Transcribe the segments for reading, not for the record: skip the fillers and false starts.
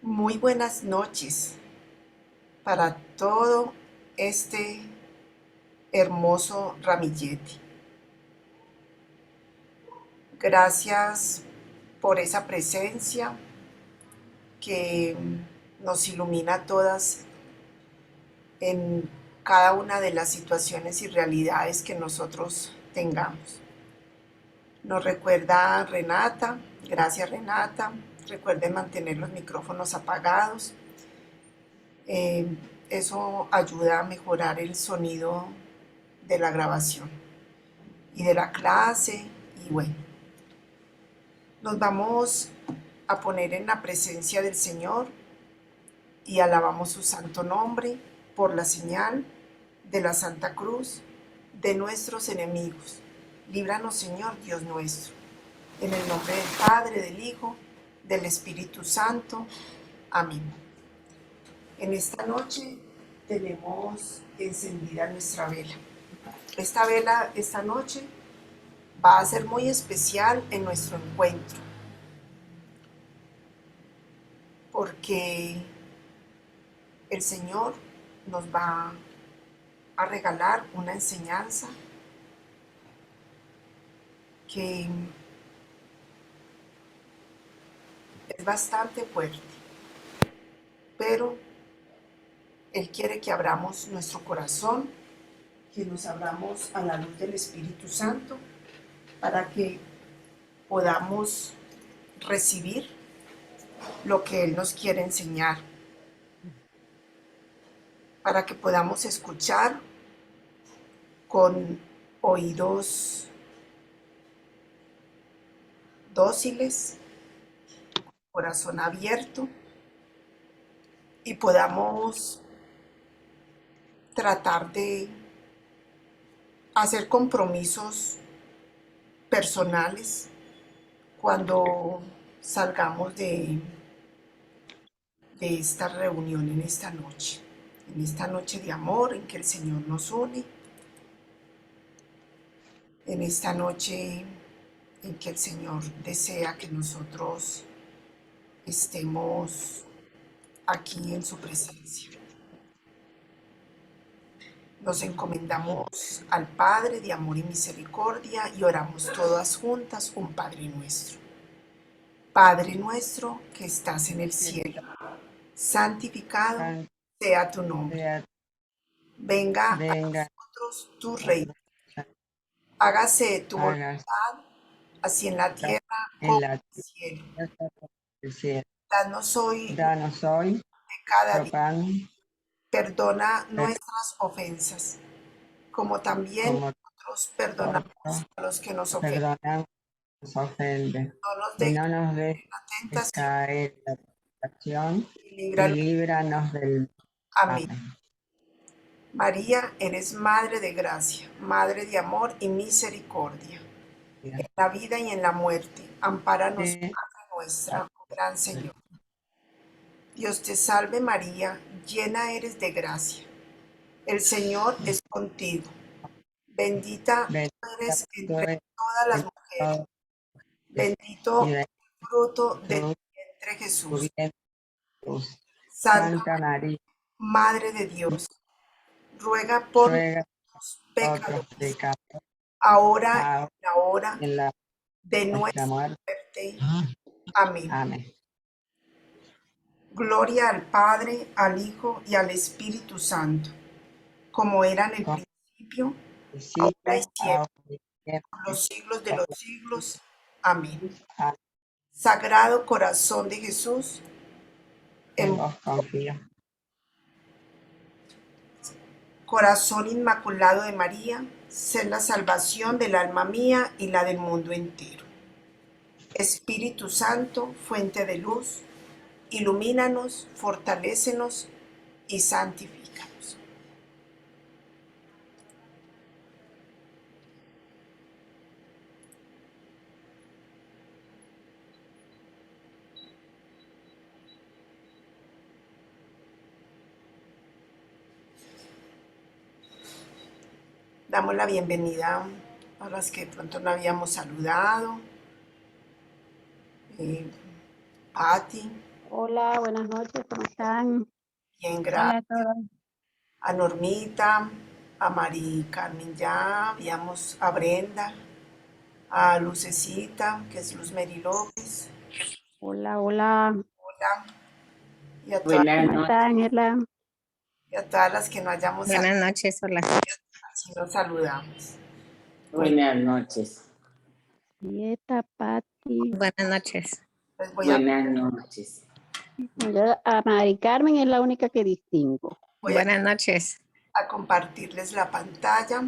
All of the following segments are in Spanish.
Muy buenas noches para todo este hermoso ramillete. Gracias por esa presencia que nos ilumina a todas en cada una de las situaciones y realidades que nosotros tengamos. Nos recuerda Renata, gracias Renata. Recuerden mantener los micrófonos apagados. Eh, Eso ayuda a mejorar el sonido de la grabación y de la clase. Y bueno, nos vamos a poner en la presencia del Señor y alabamos su santo nombre por la señal de la Santa Cruz de nuestros enemigos. Líbranos, Señor Dios nuestro, en el nombre del Padre, del Hijo, del Espíritu Santo. Amén. En esta noche tenemos encendida nuestra vela. Esta vela esta noche va a ser muy especial en nuestro encuentro, porque el Señor nos va a regalar una enseñanza que es bastante fuerte, pero Él quiere que abramos nuestro corazón, que nos abramos a la luz del Espíritu Santo para que podamos recibir lo que Él nos quiere enseñar, para que podamos escuchar con oídos dóciles, corazón abierto y podamos tratar de hacer compromisos personales cuando salgamos de esta reunión en esta noche de amor en que el Señor nos une, en esta noche en que el Señor desea que nosotros estemos aquí en su presencia. Nos encomendamos al Padre de amor y misericordia y oramos todas juntas un Padre nuestro. Padre nuestro que estás en el cielo, santificado sea tu nombre. Venga a Venga nosotros tu reino. Hágase tu voluntad, así en la tierra en como la en el cielo. tierra como en el cielo. Danos hoy Danos hoy de cada nuestro día. pan, Perdona nuestras ofensas, como también como nosotros perdonamos nosotros a los que nos ofenden. perdonamos a los ofenden. No nos Y dejes no nos dejes en la tentación caer en la tentación, y y líbranos. líbranos del Amén. mal. María, eres Madre de gracia, Madre de amor y misericordia. En la vida y en la muerte, ampáranos, Madre nuestra, oh Gran Señor. Dios te salve María, llena eres de gracia. El Señor es contigo. Bendita tú Bendita eres tú entre eres todas las entre mujeres. todos, y Bendito bendito el fruto de tu tu vientre Jesús. vientre, Jesús. Santa Santa María, Madre de Dios, ruega por ruega los por otros pecadores, pecados, ahora y ahora en la hora y en la de nuestra nuestra muerte. muerte. Amén. Amén. Gloria al Padre, al Hijo y al Espíritu Santo, como era en el Con principio, ahora y principio, siempre, ahora y por siempre, los siglos de por los los siglos. Amén. siglos. Amén. Sagrado Corazón de Jesús, En en vos confío. Corazón Inmaculado de María, sé la salvación del alma mía y la del mundo entero. Espíritu Santo, fuente de luz, ilumínanos, fortalécenos y santifícanos. Damos la bienvenida a las que de pronto no habíamos saludado. Eh, Patti, Hola, buenas noches, ¿cómo están? bien, Hola a gracias. todos. A Normita, a Mari Carmen ya, veamos a Brenda, a Lucecita, que es Luz Mary López, Hola, hola, hola, y a todas, Buenas ¿cómo noches. está Ángela? y a todas las que no hayamos saludado, Buenas noches, hola. así nos saludamos. Bueno, Buenas noches. Nieta, Patti. Buenas noches. les voy a, Buenas noches. Yo a Mari Carmen es la única que distingo. voy a, Buenas noches. a compartirles la pantalla.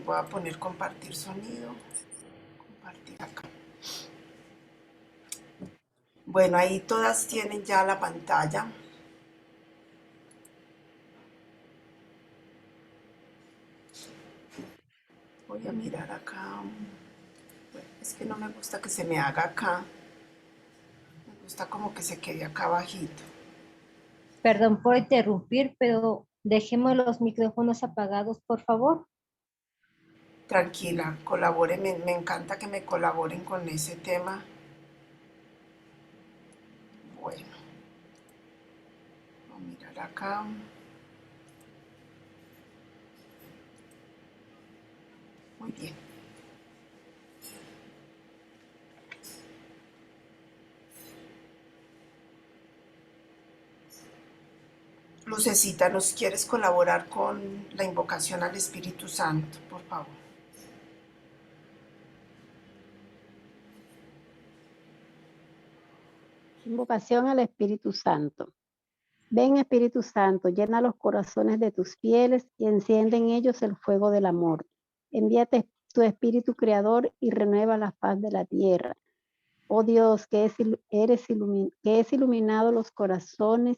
Voy a poner compartir sonido, compartir acá. Bueno, ahí todas tienen ya la pantalla. Voy a mirar acá. Bueno, es que no me gusta que se me haga acá. Me gusta como que se quede acá abajito. Perdón por interrumpir, pero dejemos los micrófonos apagados, por favor. Tranquila, colaboren, me encanta que me colaboren con ese tema. Bueno, voy a mirar acá. Muy bien. Lucecita, ¿nos quieres colaborar con la invocación al Espíritu Santo, por favor? Invocación al Espíritu Santo. Ven Espíritu Santo, llena los corazones de tus fieles y enciende en ellos el fuego del amor. Envíate tu Espíritu Creador y renueva la faz de la tierra. Oh Dios, que es iluminado los corazones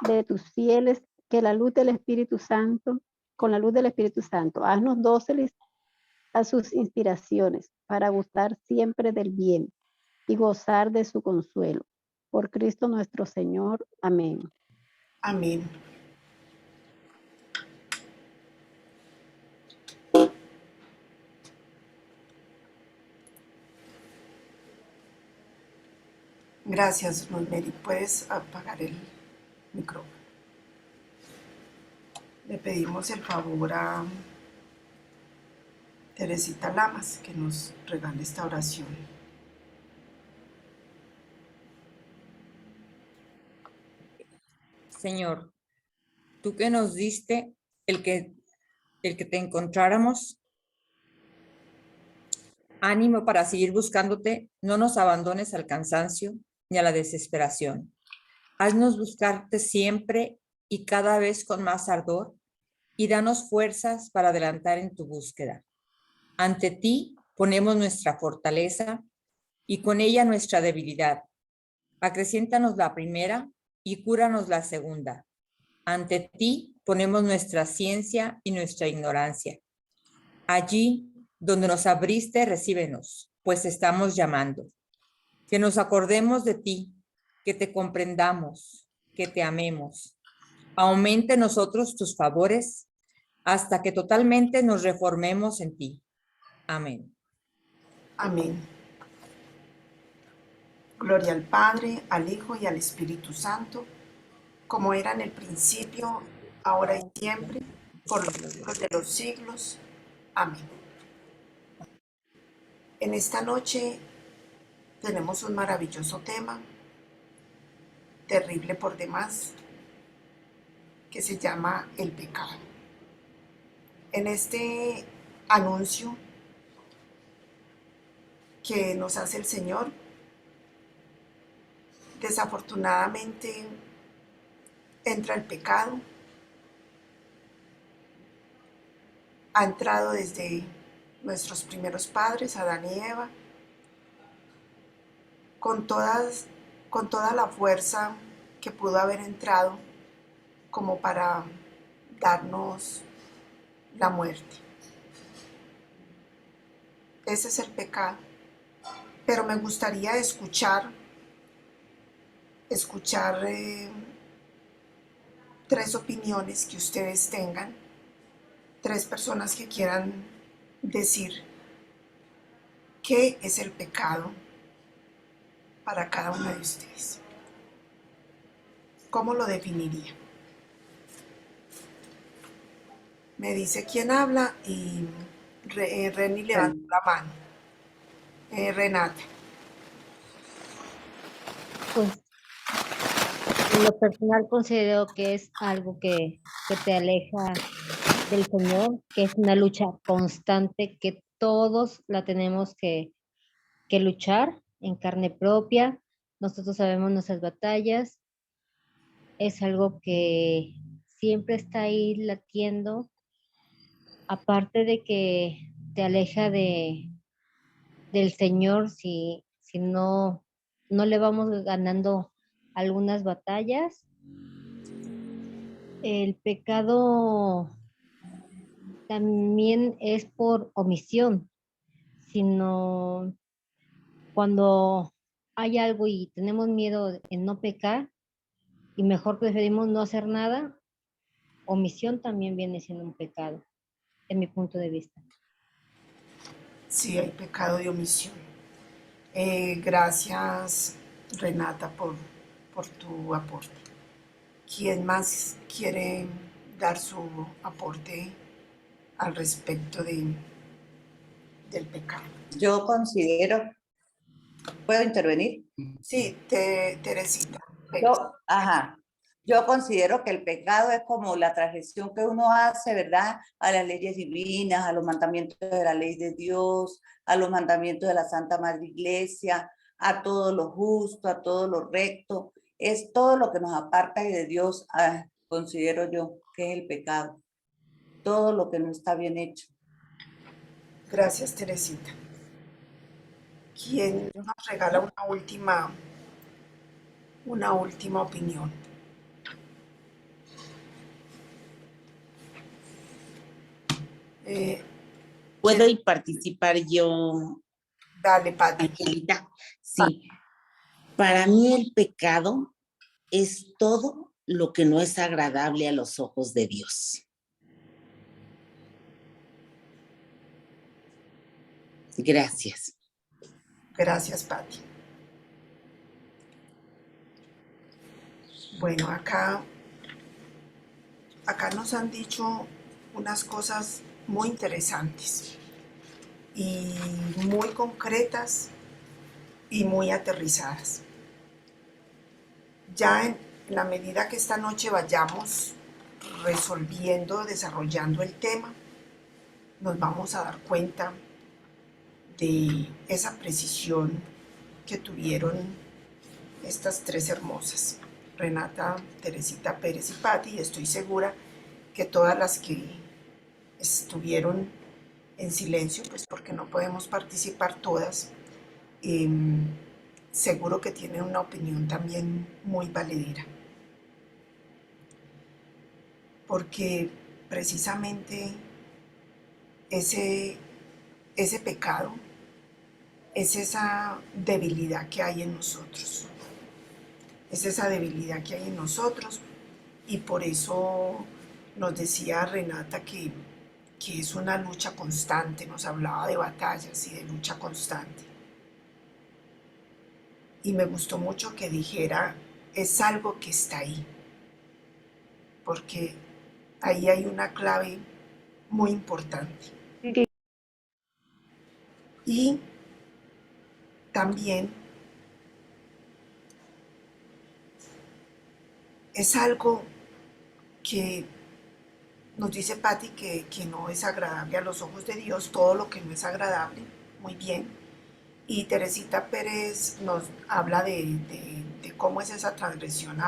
de tus fieles, que la luz del Espíritu Santo, con la luz del Espíritu Santo, haznos dóciles a sus inspiraciones para gustar siempre del bien y gozar de su consuelo. Por Cristo nuestro Señor. Amén. Amén. Gracias, Rosemary. ¿Puedes apagar el micrófono? Le pedimos el favor a Teresita Lamas que nos regale esta oración. Señor, tú que nos diste el que te encontráramos, ánimo para seguir buscándote, no nos abandones al cansancio ni a la desesperación. Haznos buscarte siempre y cada vez con más ardor y danos fuerzas para adelantar en tu búsqueda. Ante ti ponemos nuestra fortaleza y con ella nuestra debilidad. Acreciéntanos la primera y cúranos la segunda. Ante ti ponemos nuestra ciencia y nuestra ignorancia. Allí donde nos abriste, recíbenos, pues estamos llamando. Que nos acordemos de ti, que te comprendamos, que te amemos. Aumente en nosotros tus favores hasta que totalmente nos reformemos en ti. Amén. Amén. Gloria al Padre, al Hijo y al Espíritu Santo, como era en el principio, ahora y siempre, por los siglos de los siglos. Amén. En esta noche tenemos un maravilloso tema, terrible por demás, que se llama el pecado. En este anuncio que nos hace el Señor, desafortunadamente entra el pecado, ha entrado desde nuestros primeros padres, Adán y Eva, con toda la fuerza que pudo haber entrado como para darnos la muerte. Ese es el pecado. Pero me gustaría escuchar tres opiniones que ustedes tengan, tres personas que quieran decir qué es el pecado para cada una de ustedes. ¿Cómo lo definiría? Me dice quién habla y Reni levantó la mano. Renata. Pues en lo personal considero que es algo que te aleja del Señor, que es una lucha constante que todos la tenemos que luchar en carne propia. Nosotros sabemos nuestras batallas. Es algo que siempre está ahí latiendo. Aparte de que te aleja del Señor si no le vamos ganando algunas batallas. El pecado también es por omisión, sino cuando hay algo y tenemos miedo en no pecar y mejor preferimos no hacer nada, omisión también viene siendo un pecado, en mi punto de vista. Sí, hay pecado de omisión. Gracias, Renata, por tu aporte. ¿Quién más quiere dar su aporte al respecto del pecado? Yo considero, ¿puedo intervenir? Sí, Teresita. Yo considero que el pecado es como la transgresión que uno hace, ¿verdad? A las leyes divinas, a los mandamientos de la ley de Dios, a los mandamientos de la Santa Madre Iglesia, a todo lo justo, a todo lo recto. Es todo lo que nos aparta de Dios, considero yo, que es el pecado. Todo lo que no está bien hecho. Gracias, Teresita. ¿Quién nos regala una última opinión? ¿Puedo y participar yo, Dale, Pati. Angelita? Sí. Para mí el pecado es todo lo que no es agradable a los ojos de Dios. Gracias. Gracias, Pati. Bueno, acá nos han dicho unas cosas muy interesantes y muy concretas y muy aterrizadas. Ya en la medida que esta noche vayamos resolviendo, desarrollando el tema, nos vamos a dar cuenta de esa precisión que tuvieron estas tres hermosas, Renata, Teresita Pérez y Patti, y estoy segura que todas las que estuvieron en silencio, pues porque no podemos participar todas, seguro que tienen una opinión también muy valedera. Porque precisamente ese pecado es esa debilidad que hay en nosotros. Es esa debilidad que hay en nosotros y por eso nos decía Renata que es una lucha constante, nos hablaba de batallas y de lucha constante. Y me gustó mucho que dijera, es algo que está ahí, porque ahí hay una clave muy importante. Y también es algo que nos dice Patti que no es agradable a los ojos de Dios, todo lo que no es agradable, muy bien. Y Teresita Pérez nos habla de cómo es esa transgresión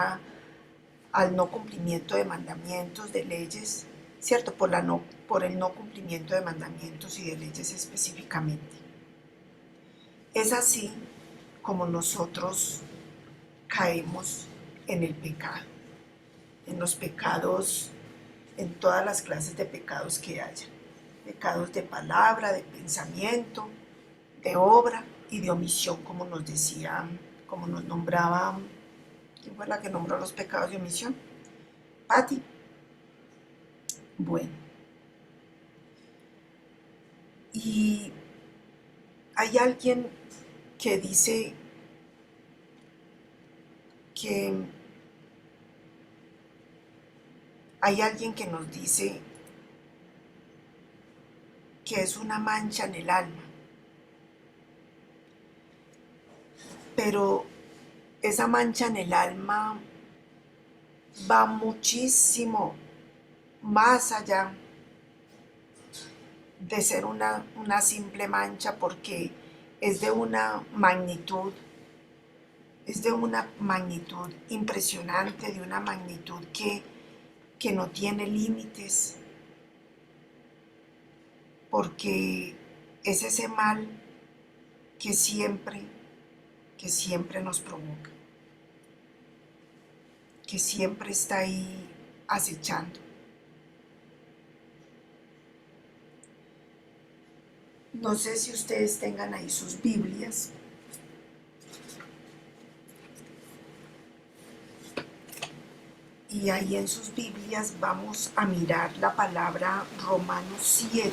al no cumplimiento de mandamientos, de leyes, ¿cierto? Por el no cumplimiento de mandamientos y de leyes específicamente. Es así como nosotros caemos en el pecado, en los pecados, en todas las clases de pecados que haya. Pecados de palabra, de pensamiento, de obra y de omisión, como nos decía, como nos nombraba, ¿quién fue la que nombró los pecados de omisión? Patti. Bueno. Y hay alguien que dice que hay alguien que nos dice que es una mancha en el alma, pero esa mancha en el alma va muchísimo más allá de ser una simple mancha, porque es de una magnitud impresionante, de una magnitud que no tiene límites, porque es ese mal que siempre nos provoca, que siempre está ahí acechando. No sé si ustedes tengan ahí sus Biblias. Y ahí en sus Biblias vamos a mirar la palabra Romanos 7.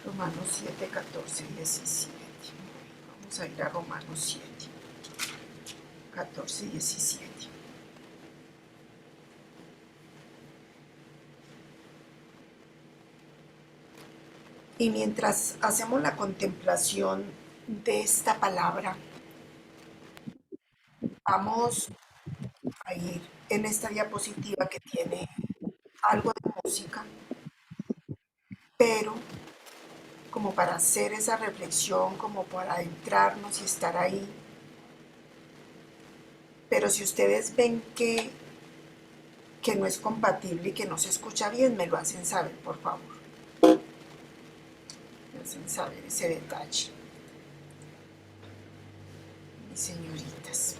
Romanos 7, 14 y 17. Vamos a ir a Romanos 7, 14 y 17. Y mientras hacemos la contemplación de esta palabra, vamos a ir en esta diapositiva que tiene algo de música, pero como para hacer esa reflexión, como para adentrarnos y estar ahí. Pero si ustedes ven que no es compatible y que no se escucha bien, me lo hacen saber, por favor. Me hacen saber ese detalle, mis señoritas.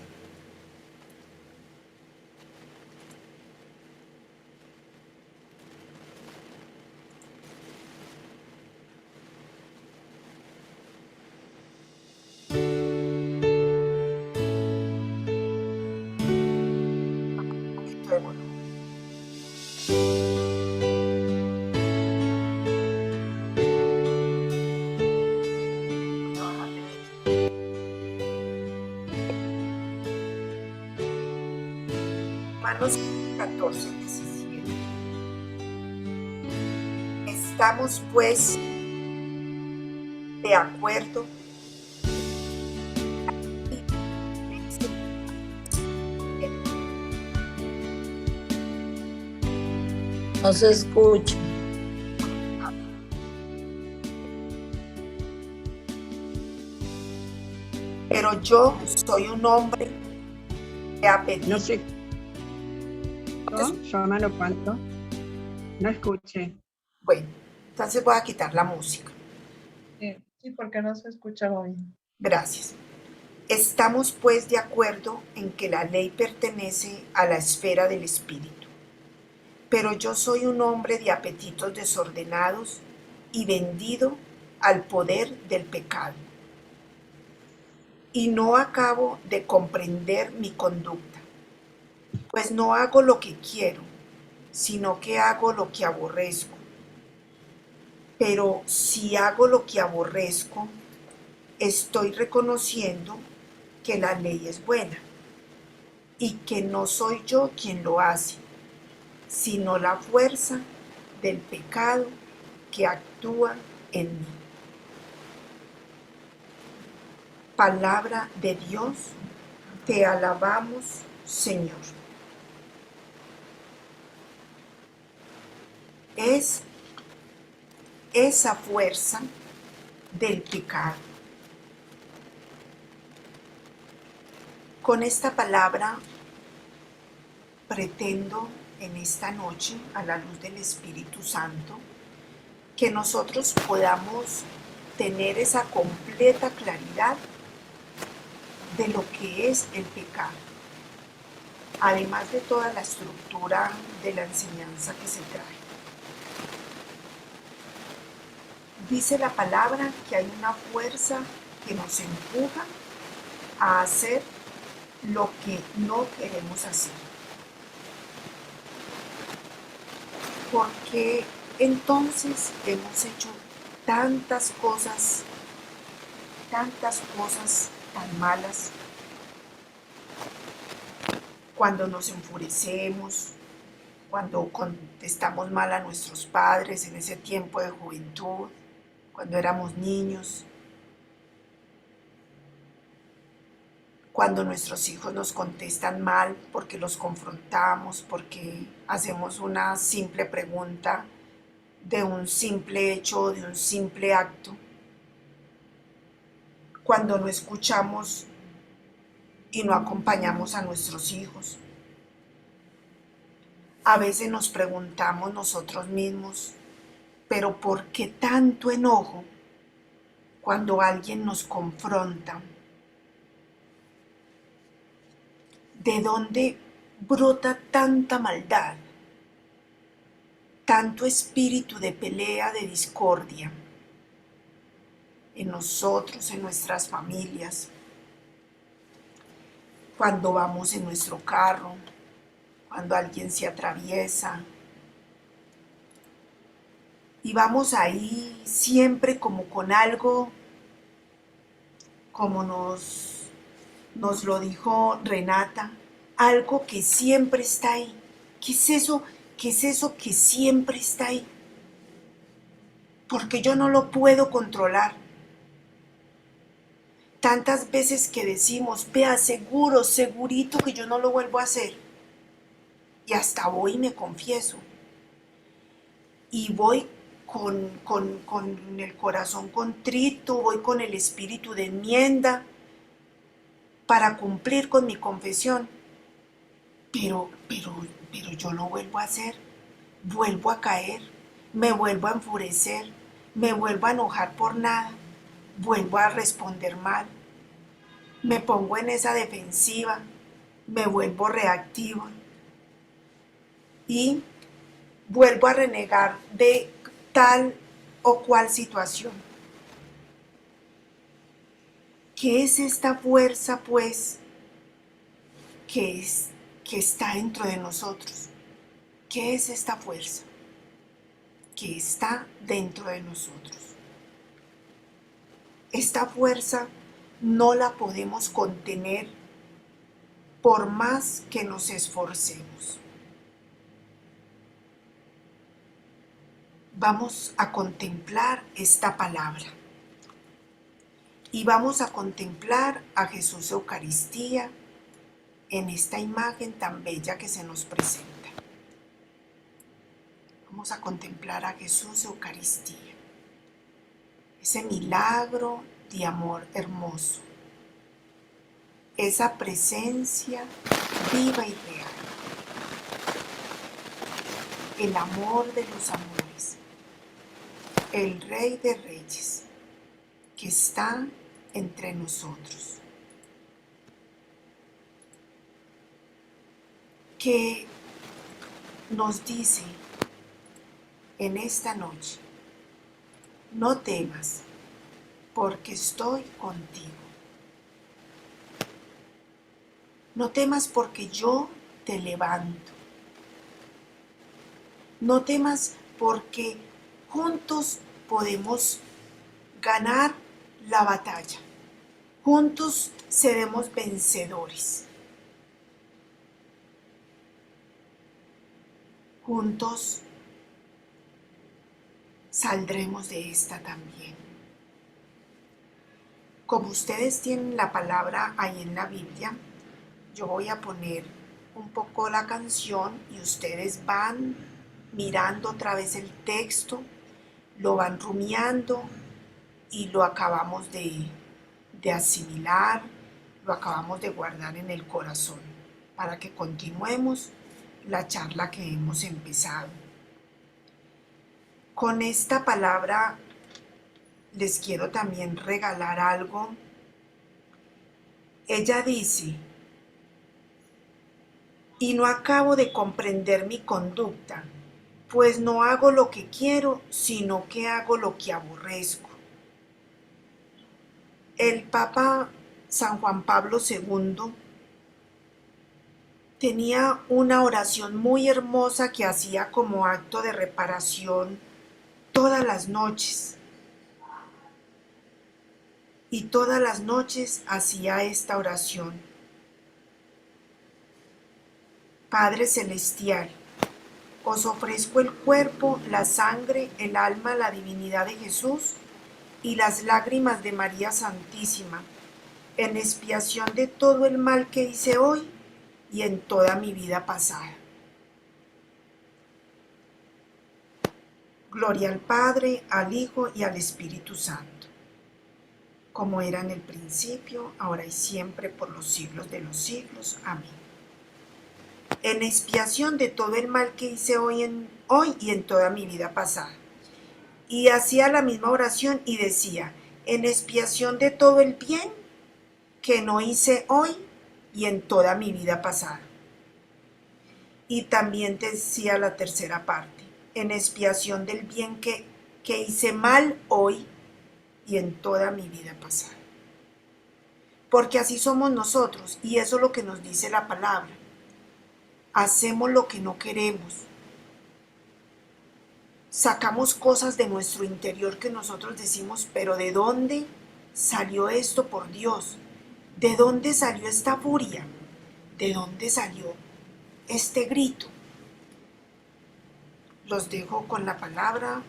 Romanos 14, 17. Estamos pues de acuerdo No se escucha. pero yo soy un hombre de apetito. No sé. Romano, ¿cuánto? No escuché. Bueno, entonces voy a quitar la música. Sí, porque no se escuchaba bien. Gracias. Estamos pues de acuerdo en que la ley pertenece a la esfera del espíritu, pero yo soy un hombre de apetitos desordenados y vendido al poder del pecado. Y no acabo de comprender mi conducta, pues no hago lo que quiero, sino que hago lo que aborrezco. Pero si hago lo que aborrezco, estoy reconociendo que la ley es buena y que no soy yo quien lo hace, sino la fuerza del pecado que actúa en mí. Palabra de Dios, te alabamos, Señor. Es esa fuerza del pecado. Con esta palabra pretendo en esta noche, a la luz del Espíritu Santo, que nosotros podamos tener esa completa claridad de lo que es el pecado, además de toda la estructura de la enseñanza que se trae. Dice la palabra que hay una fuerza que nos empuja a hacer lo que no queremos hacer. ¿Por qué entonces hemos hecho tantas cosas tan malas? Cuando nos enfurecemos, cuando contestamos mal a nuestros padres en ese tiempo de juventud, cuando éramos niños, cuando nuestros hijos nos contestan mal porque los confrontamos, porque hacemos una simple pregunta de un simple hecho, de un simple acto, cuando no escuchamos y no acompañamos a nuestros hijos. A veces nos preguntamos nosotros mismos, pero ¿por qué tanto enojo cuando alguien nos confronta? ¿De dónde brota tanta maldad, tanto espíritu de pelea, de discordia en nosotros, en nuestras familias? Cuando vamos en nuestro carro, cuando alguien se atraviesa y vamos ahí siempre como con algo, como nos lo dijo Renata, algo que siempre está ahí. ¿Qué es eso? ¿Qué es eso que siempre está ahí? Porque yo no lo puedo controlar. Tantas veces que decimos, vea, seguro, segurito que yo no lo vuelvo a hacer. Y hasta voy y me confieso. Y voy con el corazón contrito, voy con el espíritu de enmienda para cumplir con mi confesión. Pero yo lo vuelvo a hacer, vuelvo a caer, me vuelvo a enfurecer, me vuelvo a enojar por nada, vuelvo a responder mal, me pongo en esa defensiva, me vuelvo reactiva y vuelvo a renegar de tal o cual situación. ¿Qué es esta fuerza, pues, que está dentro de nosotros? ¿Qué es esta fuerza que está dentro de nosotros? Esta fuerza no la podemos contener por más que nos esforcemos. Vamos a contemplar esta palabra y vamos a contemplar a Jesús Eucaristía en esta imagen tan bella que se nos presenta. Vamos a contemplar a Jesús Eucaristía, ese milagro de amor hermoso, esa presencia viva y real, el amor de los amores, el Rey de Reyes que está entre nosotros, que nos dice en esta noche, no temas, porque estoy contigo. No temas porque yo te levanto. No temas porque juntos podemos ganar la batalla. Juntos seremos vencedores. Juntos saldremos de esta también. Como ustedes tienen la palabra ahí en la Biblia, yo voy a poner un poco la canción y ustedes van mirando otra vez el texto, lo van rumiando y lo acabamos de asimilar, lo acabamos de guardar en el corazón para que continuemos la charla que hemos empezado. Con esta palabra les quiero también regalar algo. Ella dice, y no acabo de comprender mi conducta, pues no hago lo que quiero, sino que hago lo que aborrezco. El Papa San Juan Pablo II tenía una oración muy hermosa que hacía como acto de reparación todas las noches. Y todas las noches hacía esta oración. Padre Celestial, os ofrezco el cuerpo, la sangre, el alma, la divinidad de Jesús y las lágrimas de María Santísima, en expiación de todo el mal que hice hoy y en toda mi vida pasada. Gloria al Padre, al Hijo y al Espíritu Santo, como era en el principio, ahora y siempre, por los siglos de los siglos. Amén. En expiación de todo el mal que hice hoy y en toda mi vida pasada. Y hacía la misma oración y decía, en expiación de todo el bien que no hice hoy y en toda mi vida pasada. Y también decía la tercera parte, en expiación del bien que hice mal hoy y en toda mi vida pasada. Porque así somos nosotros, y eso es lo que nos dice la palabra. Hacemos lo que no queremos. Sacamos cosas de nuestro interior que nosotros decimos, pero ¿de dónde salió esto, por Dios? ¿De dónde salió esta furia? ¿De dónde salió este grito? Los dejo con la palabra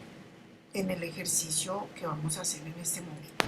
en el ejercicio que vamos a hacer en este momento.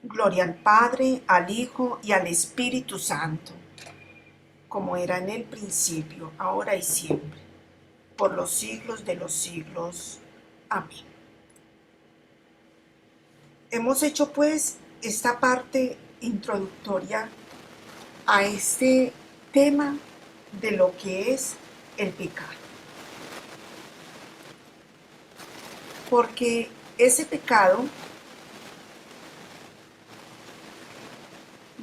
Gloria al Padre, al Hijo y al Espíritu Santo, como era en el principio, ahora y siempre, por los siglos de los siglos. Amén. Hemos hecho pues esta parte introductoria a este tema de lo que es el pecado. Porque ese pecado,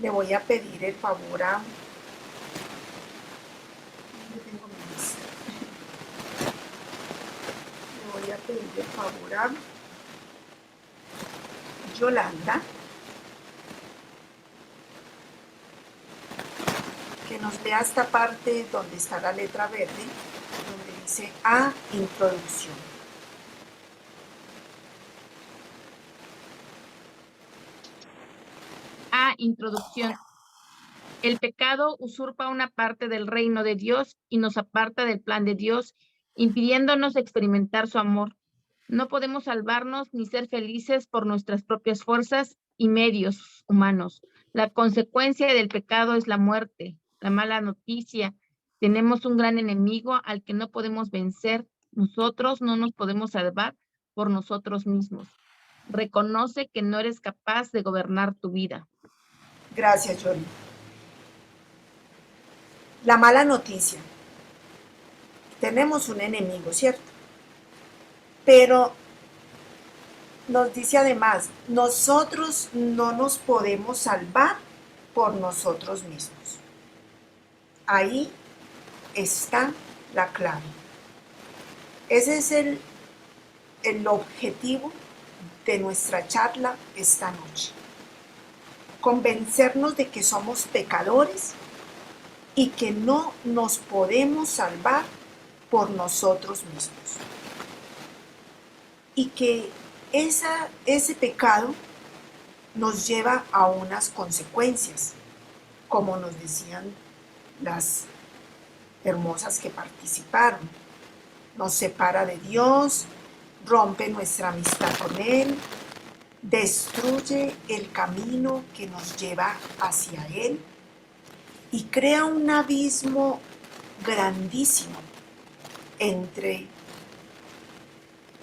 le voy a pedir el favor a... ¿Dónde tengo mi lista? Le voy a pedir el favor a Yolanda que nos vea esta parte donde está la letra verde, donde dice A, introducción. A. Introducción. El pecado usurpa una parte del reino de Dios y nos aparta del plan de Dios, impidiéndonos experimentar su amor. No podemos salvarnos ni ser felices por nuestras propias fuerzas y medios humanos. La consecuencia del pecado es la muerte, la mala noticia. Tenemos un gran enemigo al que no podemos vencer. Nosotros no nos podemos salvar por nosotros mismos. Reconoce que no eres capaz de gobernar tu vida. Gracias, Yoli. La mala noticia. Tenemos un enemigo, ¿cierto? Pero nos dice además, nosotros no nos podemos salvar por nosotros mismos. Ahí está la clave. Ese es el objetivo de nuestra charla esta noche. Convencernos de que somos pecadores y que no nos podemos salvar por nosotros mismos. Y que ese pecado nos lleva a unas consecuencias, como nos decían las hermosas que participaron. Nos separa de Dios, rompe nuestra amistad con Él, destruye el camino que nos lleva hacia Él y crea un abismo grandísimo entre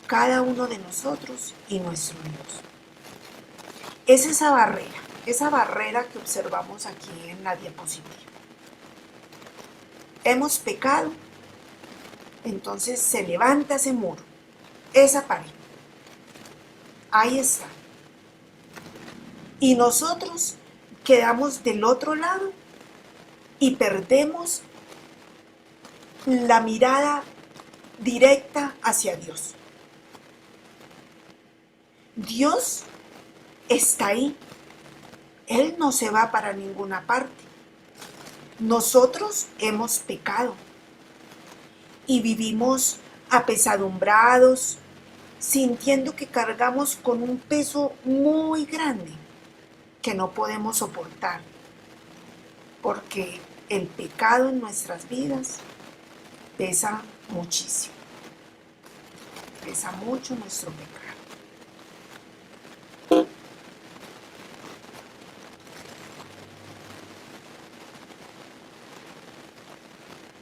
cada uno de nosotros y nuestro Dios. Es esa barrera que observamos aquí en la diapositiva. Hemos pecado, entonces se levanta ese muro, esa pared. Ahí está. Y nosotros quedamos del otro lado y perdemos la mirada directa hacia Dios. Dios está ahí. Él no se va para ninguna parte. Nosotros hemos pecado y vivimos apesadumbrados, sintiendo que cargamos con un peso muy grande que no podemos soportar, porque el pecado en nuestras vidas pesa muchísimo. Pesa mucho nuestro pecado.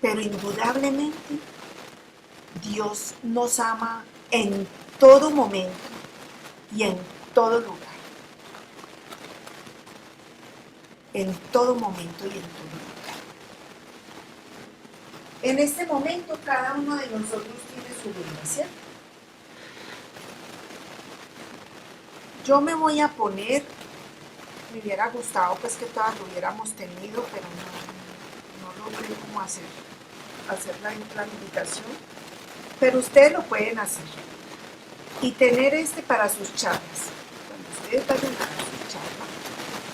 Pero indudablemente Dios nos ama en todo momento y en todo lugar. En todo momento y en todo lugar. En este momento cada uno de nosotros tiene su Biblia, ¿cierto? Yo me voy a poner, me hubiera gustado pues que todas lo hubiéramos tenido, pero no logré cómo hacer la invitación, pero ustedes lo pueden hacer y tener para sus charlas. Cuando ustedes vayan a su charla,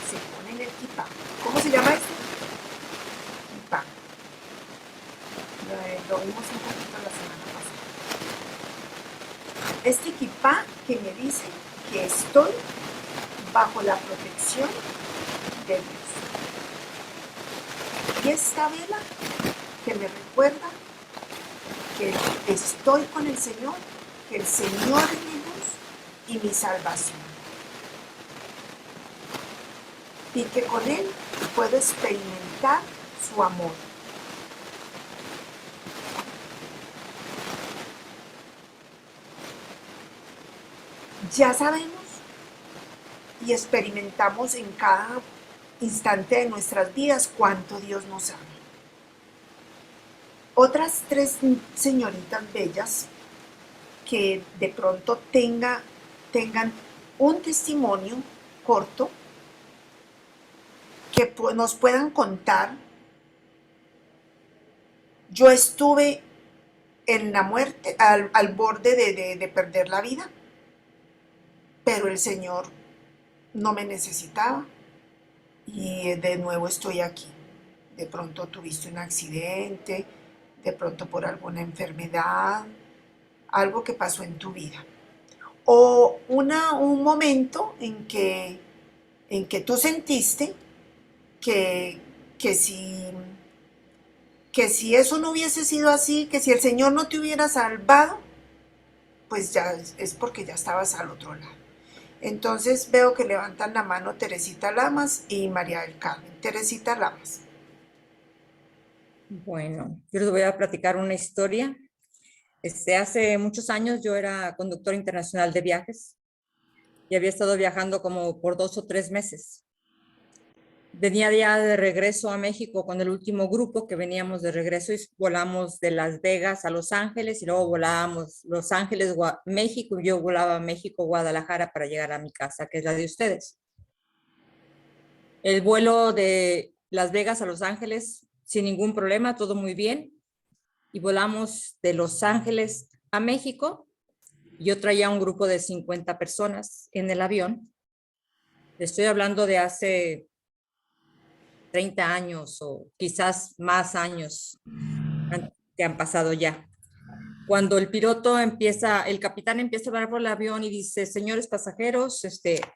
se ponen el kipá. ¿Cómo se llama esto? Kipá. Lo vimos un poquito la semana pasada. Este kipá que me dice que estoy bajo la protección de Dios. Y esta vela que me recuerda que estoy con el Señor, que el Señor es mi luz y mi salvación. Y que con Él puedo experimentar su amor. Ya sabemos y experimentamos en cada instante de nuestras vidas cuánto Dios nos ama. Otras tres señoritas bellas que de pronto tengan un testimonio corto que nos puedan contar. Yo estuve en la muerte, al borde de perder la vida, pero el Señor no me necesitaba y de nuevo estoy aquí. De pronto tuviste un accidente, de pronto por alguna enfermedad, algo que pasó en tu vida. O un momento en que tú sentiste que si eso no hubiese sido así, que si el Señor no te hubiera salvado, pues ya es porque ya estabas al otro lado. Entonces veo que levantan la mano Teresita Lamas y María del Carmen. Teresita Lamas. Bueno, yo les voy a platicar una historia. Hace muchos años yo era conductor internacional de viajes y había estado viajando como por 2 o 3 meses. Venía ya de regreso a México con el último grupo que veníamos de regreso y volamos de Las Vegas a Los Ángeles y luego volábamos Los Ángeles, México, y yo volaba México, Guadalajara para llegar a mi casa, que es la de ustedes. El vuelo de Las Vegas a Los Ángeles sin ningún problema, todo muy bien. Y volamos de Los Ángeles a México. Yo traía un grupo de 50 personas en el avión. Estoy hablando de hace 30 años o quizás más años que han pasado ya. Cuando el capitán empieza a hablar por el avión y dice, señores pasajeros,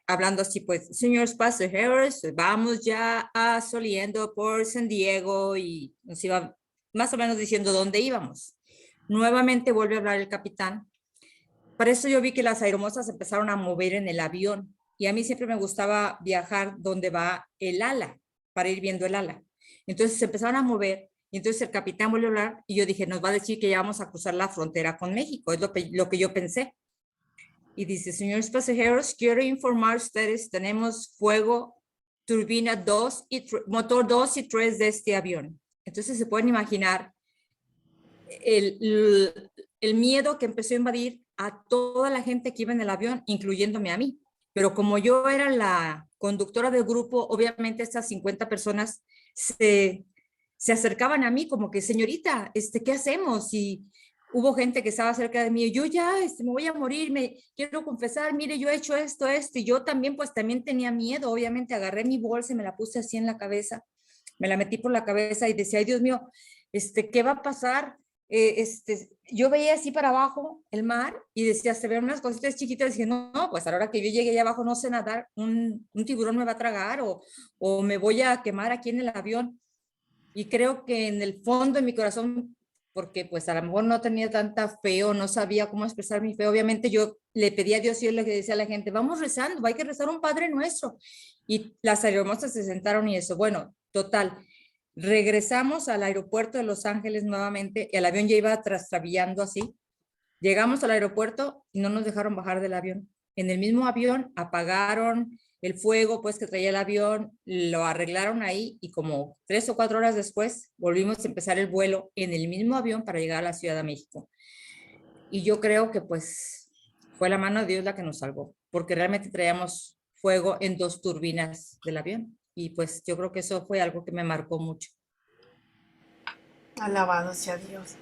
hablando así, pues, señores pasajeros, vamos ya saliendo por San Diego, y nos iba más o menos diciendo dónde íbamos. Nuevamente vuelve a hablar el capitán. Para eso yo vi que las aeromosas empezaron a mover en el avión, y a mí siempre me gustaba viajar donde va el ala, para ir viendo el ala. Entonces se empezaron a mover, y entonces el capitán volvió a hablar, y yo dije, nos va a decir que ya vamos a cruzar la frontera con México, es lo que yo pensé. Y dice, señores pasajeros, quiero informar a ustedes, tenemos fuego, turbina 2 y motor 2 y 3 de este avión. Entonces se pueden imaginar el miedo que empezó a invadir a toda la gente que iba en el avión, incluyéndome a mí. Pero como yo era la conductora del grupo, obviamente estas 50 personas se acercaban a mí como que, señorita, ¿qué hacemos? Y hubo gente que estaba cerca de mí, y yo ya me voy a morir, me quiero confesar, mire, yo he hecho esto, y yo también, pues también tenía miedo. Obviamente agarré mi bolsa y me la puse así en la cabeza, me la metí por la cabeza y decía, ay Dios mío, ¿qué va a pasar? Yo veía así para abajo el mar y decía, se ven unas cositas chiquitas, diciendo, no, pues a la hora que yo llegue allá abajo no sé nadar, un tiburón me va a tragar o me voy a quemar aquí en el avión. Y creo que en el fondo de mi corazón, porque pues a lo mejor no tenía tanta fe o no sabía cómo expresar mi fe, obviamente yo le pedí a Dios, y yo le decía a la gente, vamos rezando, hay que rezar un Padre Nuestro. Y las aeromosas se sentaron y eso, bueno, total. Regresamos al aeropuerto de Los Ángeles nuevamente, y el avión ya iba trastabillando así. Llegamos al aeropuerto y no nos dejaron bajar del avión. En el mismo avión apagaron el fuego, pues, que traía el avión, lo arreglaron ahí, y como 3 o 4 horas después volvimos a empezar el vuelo en el mismo avión para llegar a la Ciudad de México. Y yo creo que pues fue la mano de Dios la que nos salvó, porque realmente traíamos fuego en 2 turbinas del avión. Y pues yo creo que eso fue algo que me marcó mucho. Alabado sea Dios.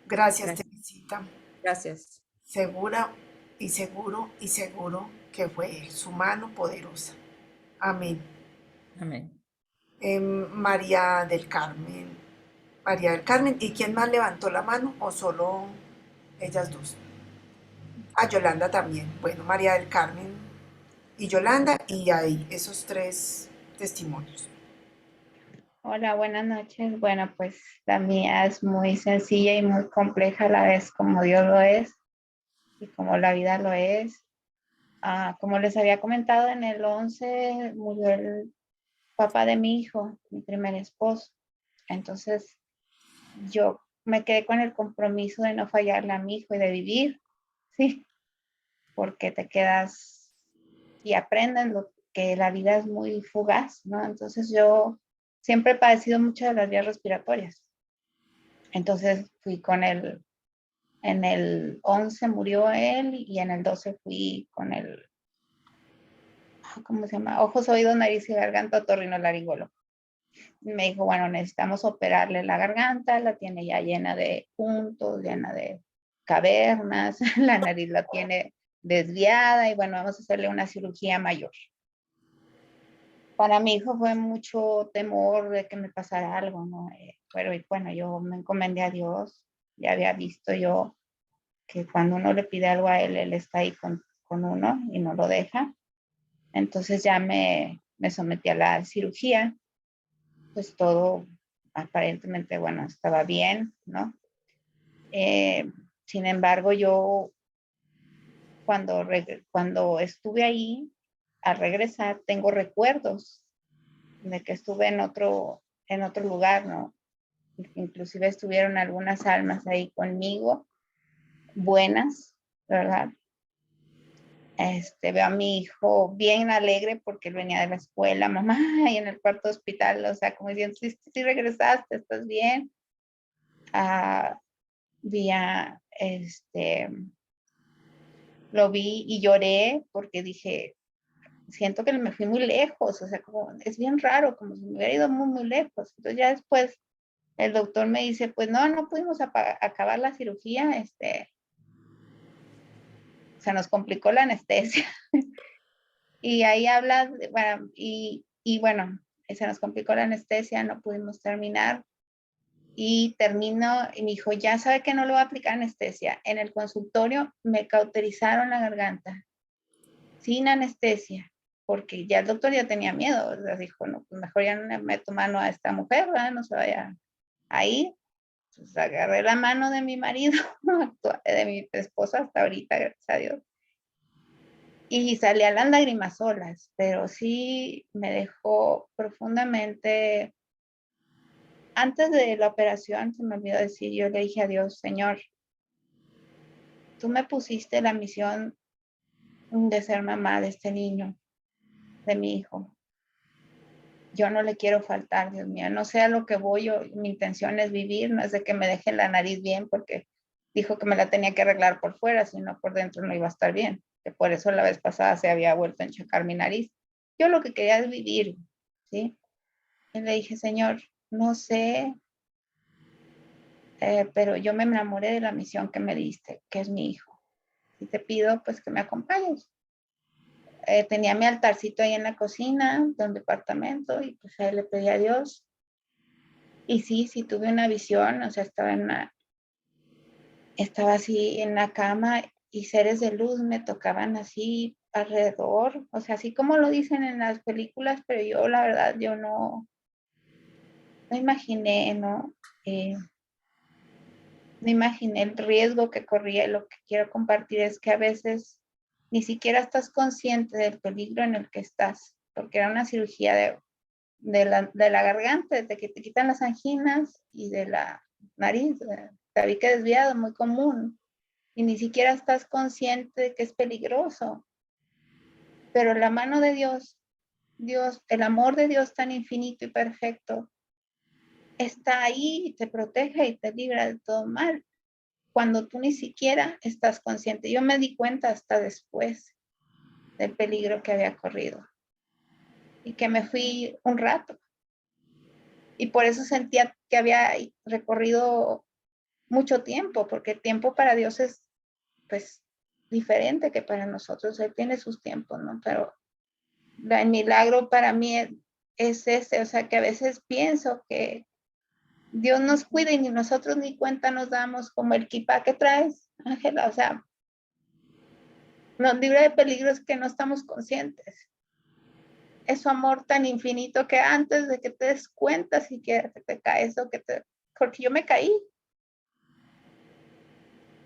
Gracias, Gracias. Teresita. Gracias. Segura y seguro que fue su mano poderosa. Amén. Amén. María del Carmen. María del Carmen. ¿Y quién más levantó la mano? ¿O solo ellas dos? Yolanda también. Bueno, María del Carmen y Yolanda, y ahí esos 3 testimonios. Hola, buenas noches. Bueno, pues la mía es muy sencilla y muy compleja a la vez, como Dios lo es y como la vida lo es. Como les había comentado, en el 11 murió el papá de mi hijo, mi primer esposo. Entonces yo me quedé con el compromiso de no fallarle a mi hijo y de vivir, ¿sí? Porque te quedas y aprendes lo que la vida es muy fugaz, ¿no? Entonces yo siempre he padecido mucho de las vías respiratorias. Entonces fui con él, en el 11 murió él, y en el 12 fui con el, ¿cómo se llama? Ojos, oídos, nariz y garganta, otorrinolaringólogo. Me dijo, bueno, necesitamos operarle la garganta, la tiene ya llena de puntos, llena de cavernas, la nariz la tiene desviada, y bueno, vamos a hacerle una cirugía mayor. Para mi hijo fue mucho temor de que me pasara algo, ¿no? Pero bueno, yo me encomendé a Dios. Ya había visto yo que cuando uno le pide algo a él, él está ahí con uno y no lo deja. Entonces ya me sometí a la cirugía. Pues todo aparentemente, bueno, estaba bien, ¿no? Sin embargo, yo cuando estuve ahí, al regresar, tengo recuerdos de que estuve en otro lugar, ¿no? Inclusive estuvieron algunas almas ahí conmigo, buenas, ¿verdad? Veo a mi hijo bien alegre porque él venía de la escuela, mamá, y en el cuarto hospital, o sea, como diciendo, sí regresaste, ¿estás bien? Lo vi y lloré porque dije, siento que me fui muy lejos, o sea, como es bien raro, como si me hubiera ido muy, muy lejos. Entonces ya después el doctor me dice, pues no pudimos acabar la cirugía, se nos complicó la anestesia. Y ahí habla, bueno, bueno, se nos complicó la anestesia, no pudimos terminar. Y termino, y me dijo, ya sabe que no le voy a aplicar anestesia. En el consultorio me cauterizaron la garganta, sin anestesia, porque ya el doctor ya tenía miedo, o sea, dijo, no, pues mejor ya no le meto mano a esta mujer, ¿verdad? No se vaya ahí. Pues agarré la mano de mi marido, de mi esposa hasta ahorita, gracias a Dios. Y salían las lágrimas solas, pero sí me dejó profundamente. Antes de la operación, se me olvidó decir, yo le dije a Dios, Señor, tú me pusiste la misión de ser mamá de este niño, de mi hijo. Yo no le quiero faltar, Dios mío, no sé a lo que voy, mi intención es vivir, no es de que me dejen la nariz bien, porque dijo que me la tenía que arreglar por fuera, sino por dentro no iba a estar bien, que por eso la vez pasada se había vuelto a enchecar mi nariz. Yo lo que quería es vivir, ¿sí? Y le dije, Señor, no sé, pero yo me enamoré de la misión que me diste, que es mi hijo. Y te pido pues que me acompañes. Tenía mi altarcito ahí en la cocina de un departamento y pues ahí le pedí a Dios. Y sí tuve una visión, o sea, estaba así en la cama y seres de luz me tocaban así alrededor, o sea, así como lo dicen en las películas, pero yo la verdad, yo no imaginé, ¿no? No imaginé el riesgo que corría. Lo que quiero compartir es que a veces ni siquiera estás consciente del peligro en el que estás, porque era una cirugía de la garganta, desde que te quitan las anginas y de la nariz, tabique desviado, muy común, y ni siquiera estás consciente de que es peligroso. Pero la mano de Dios, el amor de Dios tan infinito y perfecto, está ahí y te protege y te libra de todo mal, cuando tú ni siquiera estás consciente. Yo me di cuenta hasta después del peligro que había corrido y que me fui un rato. Y por eso sentía que había recorrido mucho tiempo, porque el tiempo para Dios es pues diferente que para nosotros. Él tiene sus tiempos, ¿no? Pero el milagro para mí es ese, o sea, que a veces pienso que Dios nos cuida y ni nosotros ni cuenta nos damos, como el kipá que traes, Ángela, o sea, nos libra de peligros que no estamos conscientes. Es su amor tan infinito que antes de que te des cuenta siquiera que te caes porque yo me caí.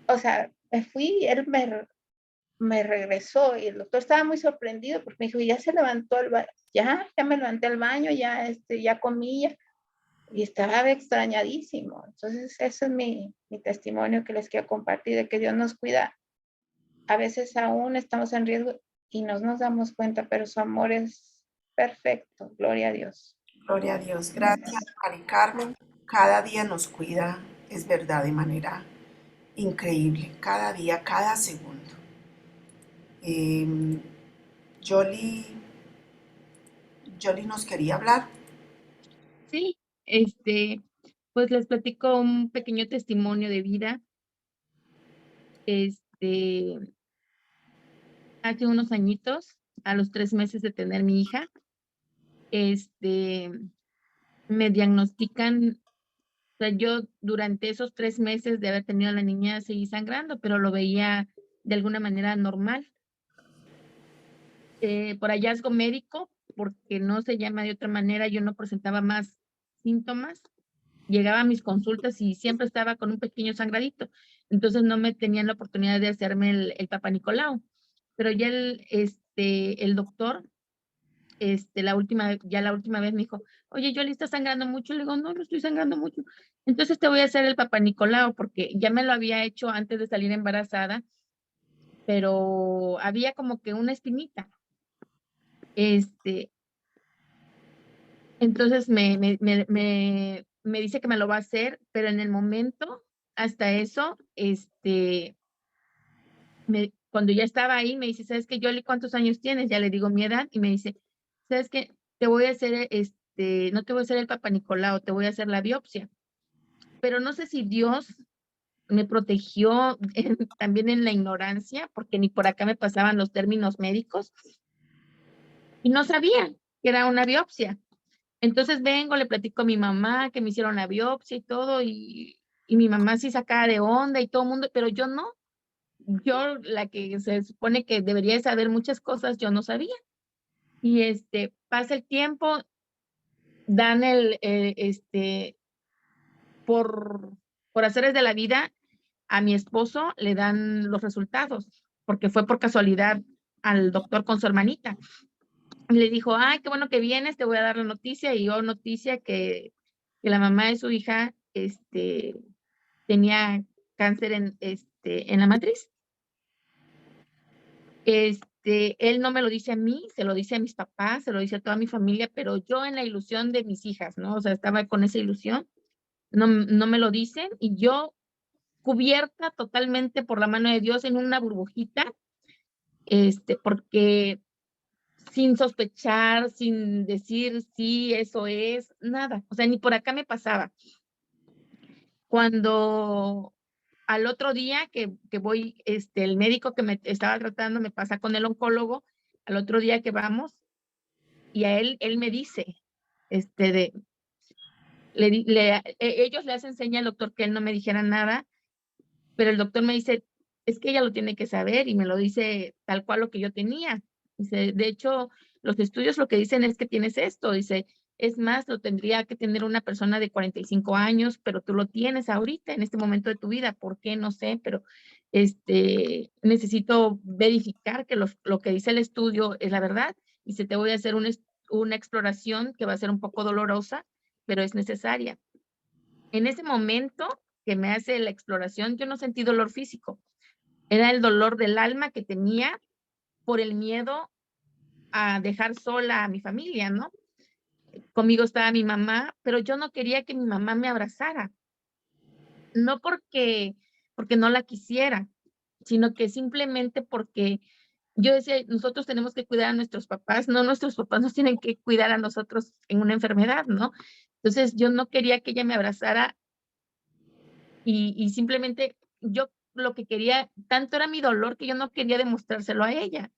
O sea, me fui, él me regresó y el doctor estaba muy sorprendido porque me dijo, ya se levantó ya me levanté al baño, ya comí, y estaba extrañadísimo. Entonces, ese es mi testimonio que les quiero compartir, de que Dios nos cuida. A veces aún estamos en riesgo y no nos damos cuenta, pero su amor es perfecto. Gloria a Dios. Gloria a Dios. Gracias, Mari Carmen. Cada día nos cuida, es verdad, de manera increíble. Cada día, cada segundo. Jolie nos quería hablar. Sí, pues les platico un pequeño testimonio de vida. Hace unos añitos, a los 3 meses de tener mi hija, me diagnostican, o sea, yo durante esos 3 meses de haber tenido a la niña seguí sangrando, pero lo veía de alguna manera normal. Por hallazgo médico, porque no se llama de otra manera, yo no presentaba más síntomas. Llegaba a mis consultas y siempre estaba con un pequeño sangradito. Entonces no me tenían la oportunidad de hacerme el Papa Nicolau. Pero ya el doctor, la última vez me dijo, oye, Yoli, ¿estás sangrando mucho? Le digo, no estoy sangrando mucho. Entonces te voy a hacer el Papa Nicolau, porque ya me lo había hecho antes de salir embarazada, pero había como que una espinita. Entonces me dice que me lo va a hacer, pero en el momento, hasta eso, cuando ya estaba ahí, me dice, ¿sabes qué, Yoli, cuántos años tienes? Ya le digo mi edad y me dice, ¿sabes qué? Te voy a hacer, no te voy a hacer el Papa Nicolau, te voy a hacer la biopsia. Pero no sé si Dios me protegió también en la ignorancia, porque ni por acá me pasaban los términos médicos y no sabía que era una biopsia. Entonces vengo, le platico a mi mamá que me hicieron la biopsia y todo, y mi mamá sí sacaba de onda y todo el mundo, pero yo no. Yo, la que se supone que debería saber muchas cosas, yo no sabía. Y pasa el tiempo, dan por haceres de la vida, a mi esposo le dan los resultados, porque fue por casualidad al doctor con su hermanita. Y le dijo, ay, qué bueno que vienes, te voy a dar la noticia. Y yo noticia que la mamá de su hija tenía cáncer en la matriz. Él no me lo dice a mí, se lo dice a mis papás, se lo dice a toda mi familia, pero yo en la ilusión de mis hijas, ¿no? O sea, estaba con esa ilusión, no me lo dicen, y yo cubierta totalmente por la mano de Dios en una burbujita, porque sin sospechar, sin decir sí, eso es, nada, o sea, ni por acá me pasaba. Cuando al otro día que voy, el médico que me estaba tratando me pasa con el oncólogo, al otro día que vamos, y a él me dice, ellos le hacen seña al doctor que él no me dijera nada, pero el doctor me dice, es que ella lo tiene que saber, y me lo dice tal cual lo que yo tenía. Dice, de hecho, los estudios lo que dicen es que tienes esto. Dice, es más, lo tendría que tener una persona de 45 años, pero tú lo tienes ahorita, en este momento de tu vida. ¿Por qué? No sé, pero necesito verificar que lo que dice el estudio es la verdad. Dice, te voy a hacer una exploración que va a ser un poco dolorosa, pero es necesaria. En ese momento que me hace la exploración, yo no sentí dolor físico. Era el dolor del alma que tenía por el miedo a dejar sola a mi familia, ¿no? Conmigo estaba mi mamá, pero yo no quería que mi mamá me abrazara. No porque no la quisiera, sino que simplemente porque yo decía, nosotros tenemos que cuidar a nuestros papás, no nuestros papás nos tienen que cuidar a nosotros en una enfermedad, ¿no? Entonces yo no quería que ella me abrazara, y simplemente yo lo que quería, tanto era mi dolor que yo no quería demostrárselo a ella.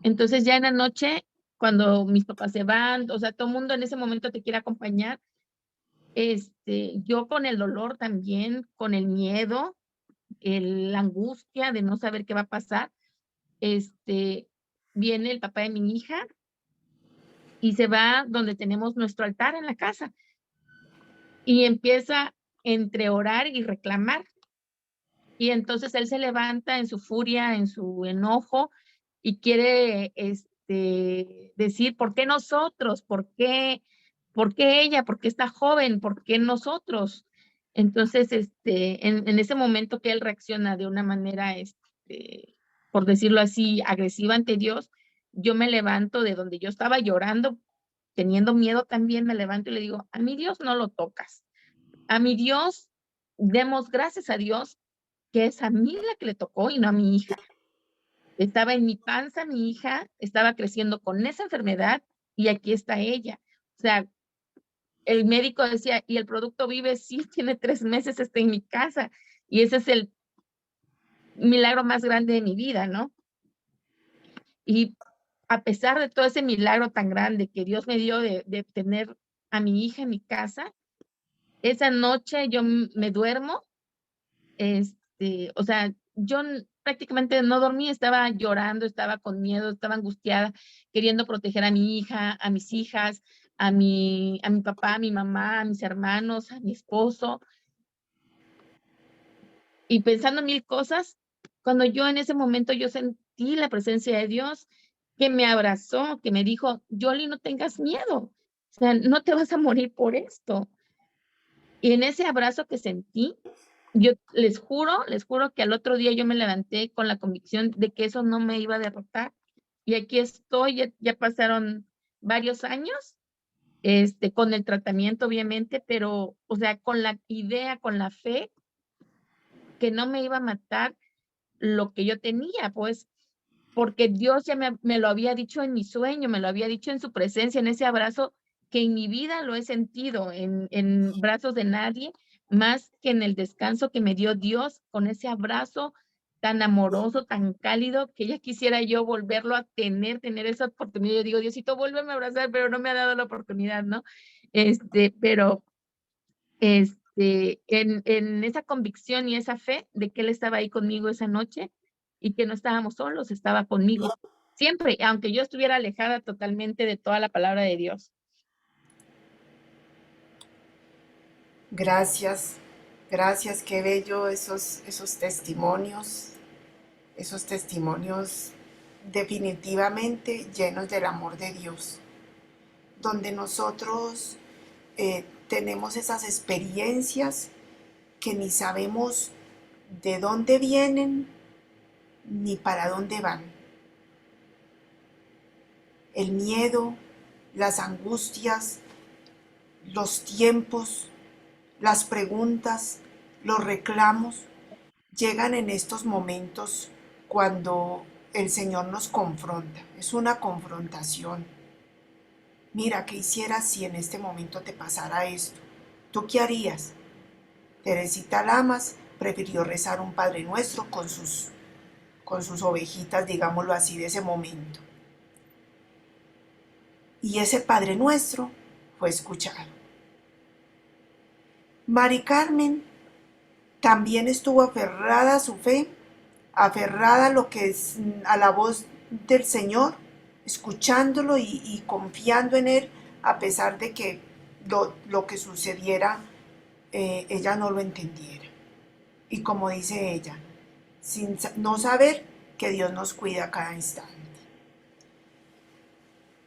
Entonces ya en la noche, cuando mis papás se van, o sea, todo el mundo en ese momento te quiere acompañar, yo con el dolor también, con el miedo, la angustia de no saber qué va a pasar, viene el papá de mi hija y se va donde tenemos nuestro altar en la casa y empieza entre orar y reclamar. Y entonces él se levanta en su furia, en su enojo, y quiere decir, ¿por qué nosotros? ¿Por qué ella? ¿Por qué esta joven? ¿Por qué nosotros? Entonces, en ese momento que él reacciona de una manera, por decirlo así, agresiva ante Dios, yo me levanto de donde yo estaba llorando, teniendo miedo también, me levanto y le digo, a mi Dios no lo tocas. A mi Dios, demos gracias a Dios que es a mí la que le tocó y no a mi hija. Estaba en mi panza mi hija, estaba creciendo con esa enfermedad y aquí está ella. O sea, el médico decía, y el producto vive, sí, tiene 3 meses, está en mi casa. Y ese es el milagro más grande de mi vida, ¿no? Y a pesar de todo ese milagro tan grande que Dios me dio de tener a mi hija en mi casa, esa noche yo me duermo, o sea, yo prácticamente no dormí, estaba llorando, estaba con miedo, estaba angustiada, queriendo proteger a mi hija, a mis hijas, a mi papá, a mi mamá, a mis hermanos, a mi esposo, y pensando 1000 cosas, cuando yo en ese momento yo sentí la presencia de Dios que me abrazó, que me dijo, Yoli, no tengas miedo, o sea, no te vas a morir por esto. Y en ese abrazo que sentí, yo les juro que al otro día yo me levanté con la convicción de que eso no me iba a derrotar. Y aquí estoy, ya pasaron varios años, con el tratamiento obviamente, pero, o sea, con la idea, con la fe que no me iba a matar, lo que yo tenía, pues, porque Dios ya me lo había dicho en mi sueño, me lo había dicho en su presencia, en ese abrazo que en mi vida lo he sentido, en brazos de nadie, más que en el descanso que me dio Dios con ese abrazo tan amoroso, tan cálido, que ya quisiera yo volverlo a tener esa oportunidad. Yo digo, Diosito, vuélveme a abrazar, pero no me ha dado la oportunidad, ¿no? Pero en esa convicción y esa fe de que Él estaba ahí conmigo esa noche y que no estábamos solos, estaba conmigo siempre, aunque yo estuviera alejada totalmente de toda la palabra de Dios. Gracias, gracias, qué bello esos testimonios definitivamente llenos del amor de Dios, donde nosotros tenemos esas experiencias que ni sabemos de dónde vienen ni para dónde van. El miedo, las angustias, los tiempos, las preguntas, los reclamos, llegan en estos momentos cuando el Señor nos confronta. Es una confrontación. Mira, ¿qué hicieras si en este momento te pasara esto? ¿Tú qué harías? Teresita Lamas prefirió rezar un Padre Nuestro con sus ovejitas, digámoslo así, de ese momento. Y ese Padre Nuestro fue escuchado. Mari Carmen también estuvo aferrada a su fe, aferrada a lo que es, a la voz del Señor, escuchándolo y confiando en Él, a pesar de que lo que sucediera, ella no lo entendiera. Y como dice ella, sin no saber que Dios nos cuida a cada instante.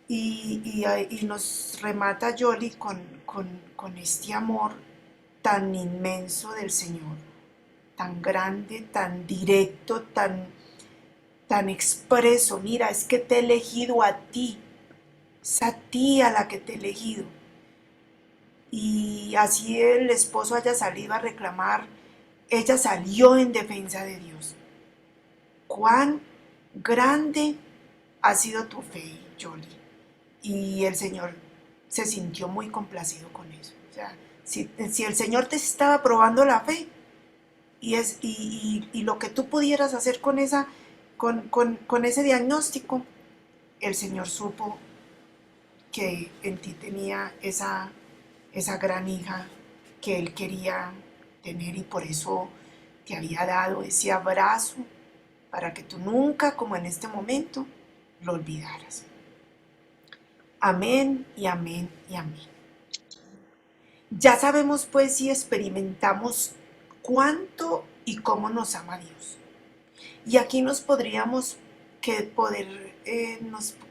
Y nos remata Yoli con este amor tan inmenso del Señor, tan grande, tan directo, tan expreso. Mira, es que te he elegido a ti, es a ti a la que te he elegido. Y así el esposo haya salido a reclamar, ella salió en defensa de Dios. Cuán grande ha sido tu fe, Yoli. Y el Señor se sintió muy complacido con eso. O sea, si el Señor te estaba probando la fe y lo que tú pudieras hacer con ese diagnóstico, el Señor supo que en ti tenía esa gran hija que Él quería tener, y por eso te había dado ese abrazo para que tú nunca, como en este momento, lo olvidaras. Amén y amén y amén. Ya sabemos pues y experimentamos cuánto y cómo nos ama Dios. Y aquí nos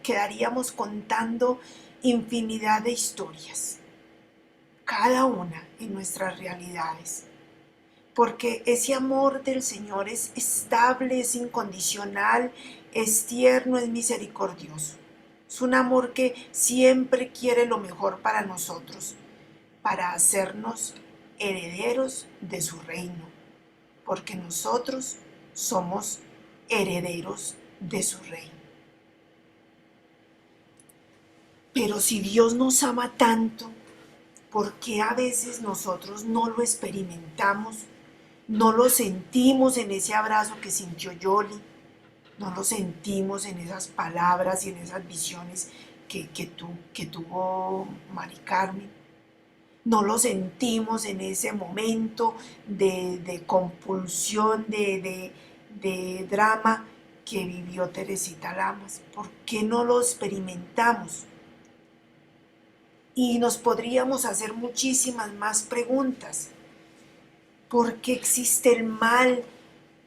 quedaríamos contando infinidad de historias, cada una en nuestras realidades. Porque ese amor del Señor es estable, es incondicional, es tierno, es misericordioso. Es un amor que siempre quiere lo mejor para nosotros, para hacernos herederos de su reino, porque nosotros somos herederos de su reino. Pero si Dios nos ama tanto, ¿por qué a veces nosotros no lo experimentamos? No lo sentimos en ese abrazo que sintió Yoli, no lo sentimos en esas palabras y en esas visiones que tuvo Mari Carmen. No lo sentimos en ese momento de compulsión, de drama que vivió Teresita Lamas. ¿Por qué no lo experimentamos? Y nos podríamos hacer muchísimas más preguntas. ¿Por qué existe el mal?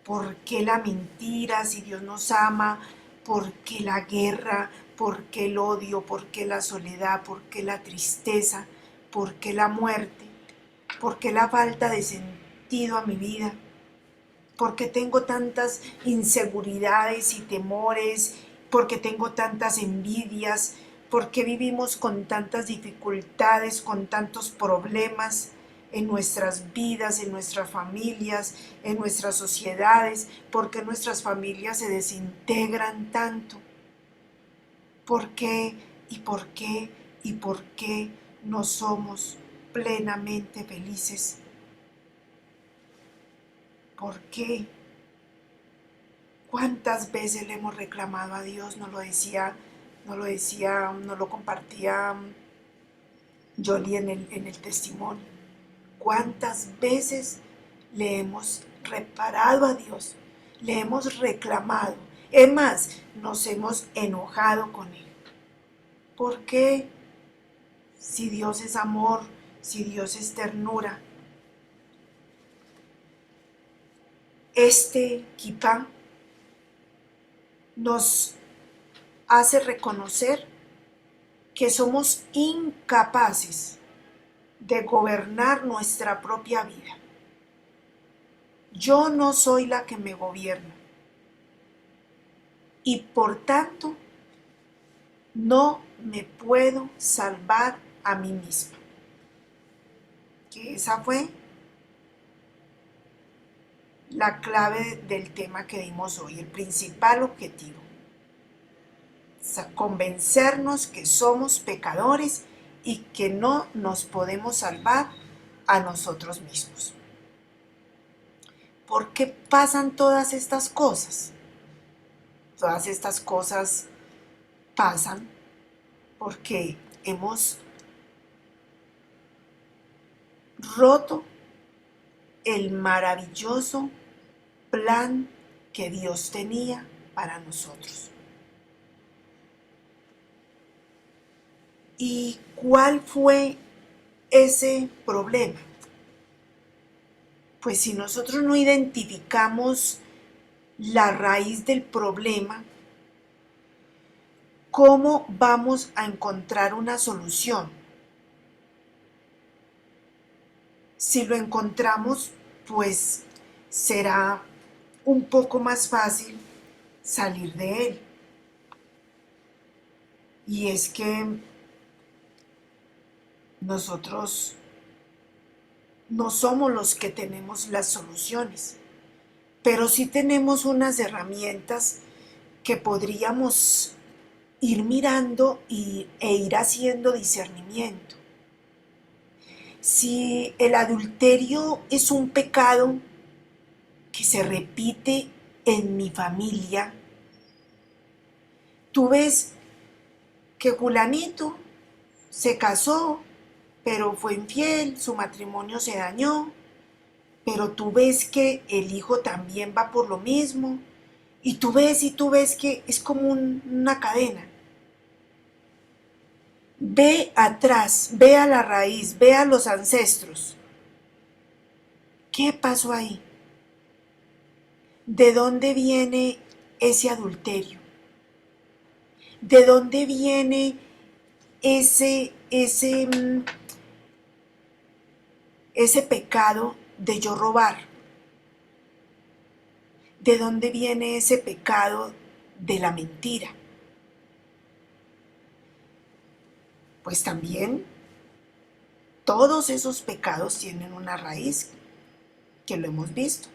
¿Por qué la mentira si Dios nos ama? ¿Por qué la guerra? ¿Por qué el odio? ¿Por qué la soledad? ¿Por qué la tristeza? ¿Por qué la muerte? ¿Por qué la falta de sentido a mi vida? ¿Por qué tengo tantas inseguridades y temores? ¿Por qué tengo tantas envidias? ¿Por qué vivimos con tantas dificultades, con tantos problemas? en nuestras vidas, en nuestras familias, en nuestras sociedades? ¿Por qué nuestras familias se desintegran tanto? ¿Por qué y por qué y por qué no somos plenamente felices? ¿Por qué? ¿Cuántas veces le hemos reclamado a Dios? Nos lo compartía Jolie en el testimonio. ¿Cuántas veces le hemos reparado a Dios? Le hemos reclamado. Es más, nos hemos enojado con Él. ¿Por qué? Si Dios es amor, si Dios es ternura. Este kippah nos hace reconocer que somos incapaces de gobernar nuestra propia vida. Yo no soy la que me gobierna y por tanto no me puedo salvar a mí misma. Que esa fue la clave del tema que dimos hoy, el principal objetivo. Convencernos que somos pecadores y que no nos podemos salvar a nosotros mismos. ¿Por qué pasan todas estas cosas? Todas estas cosas pasan porque hemos roto el maravilloso plan que Dios tenía para nosotros. ¿Y cuál fue ese problema? Pues si nosotros no identificamos la raíz del problema, ¿cómo vamos a encontrar una solución? Si lo encontramos, pues será un poco más fácil salir de él. Y es que nosotros no somos los que tenemos las soluciones, pero sí tenemos unas herramientas que podríamos ir mirando e ir haciendo discernimiento. Si el adulterio es un pecado que se repite en mi familia, tú ves que fulanito se casó, pero fue infiel, su matrimonio se dañó, pero tú ves que el hijo también va por lo mismo, y tú ves que es como una cadena. Ve atrás, ve a la raíz, ve a los ancestros. ¿Qué pasó ahí? ¿De dónde viene ese adulterio? ¿De dónde viene ese pecado de yo robar? ¿De dónde viene ese pecado de la mentira? Pues también todos esos pecados tienen una raíz, que lo hemos visto.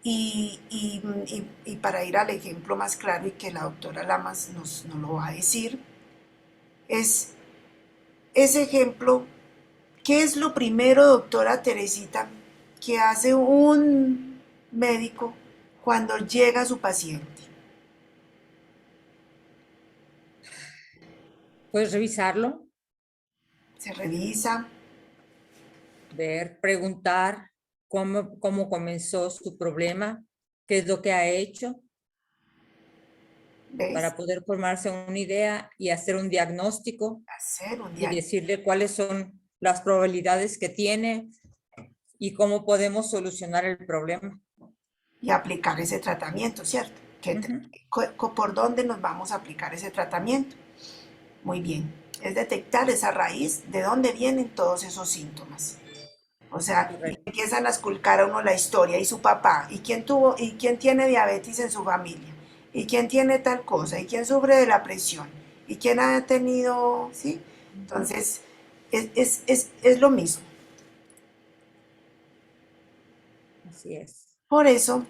Y para ir al ejemplo más claro y que la doctora Lamas nos lo va a decir, es ese ejemplo. ¿Qué es lo primero, doctora Teresita, que hace un médico cuando llega a su paciente? Pues revisarlo, Se revisa, ver, preguntar cómo comenzó su problema, qué es lo que ha hecho, ¿ves? para poder formarse una idea y hacer un diagnóstico Hacer un y diagnóstico. decirle cuáles son las probabilidades que tiene y cómo podemos solucionar el problema. Y aplicar ese tratamiento, ¿cierto? ¿Por dónde nos vamos a aplicar ese tratamiento? Muy bien, es detectar esa raíz, de dónde vienen todos esos síntomas. O sea, empiezan a esculcar a uno la historia y su papá, y quién tiene diabetes en su familia, y quién tiene tal cosa, y quién sufre de la presión, y quién ha tenido, ¿sí? Entonces, es lo mismo. Así es. Por eso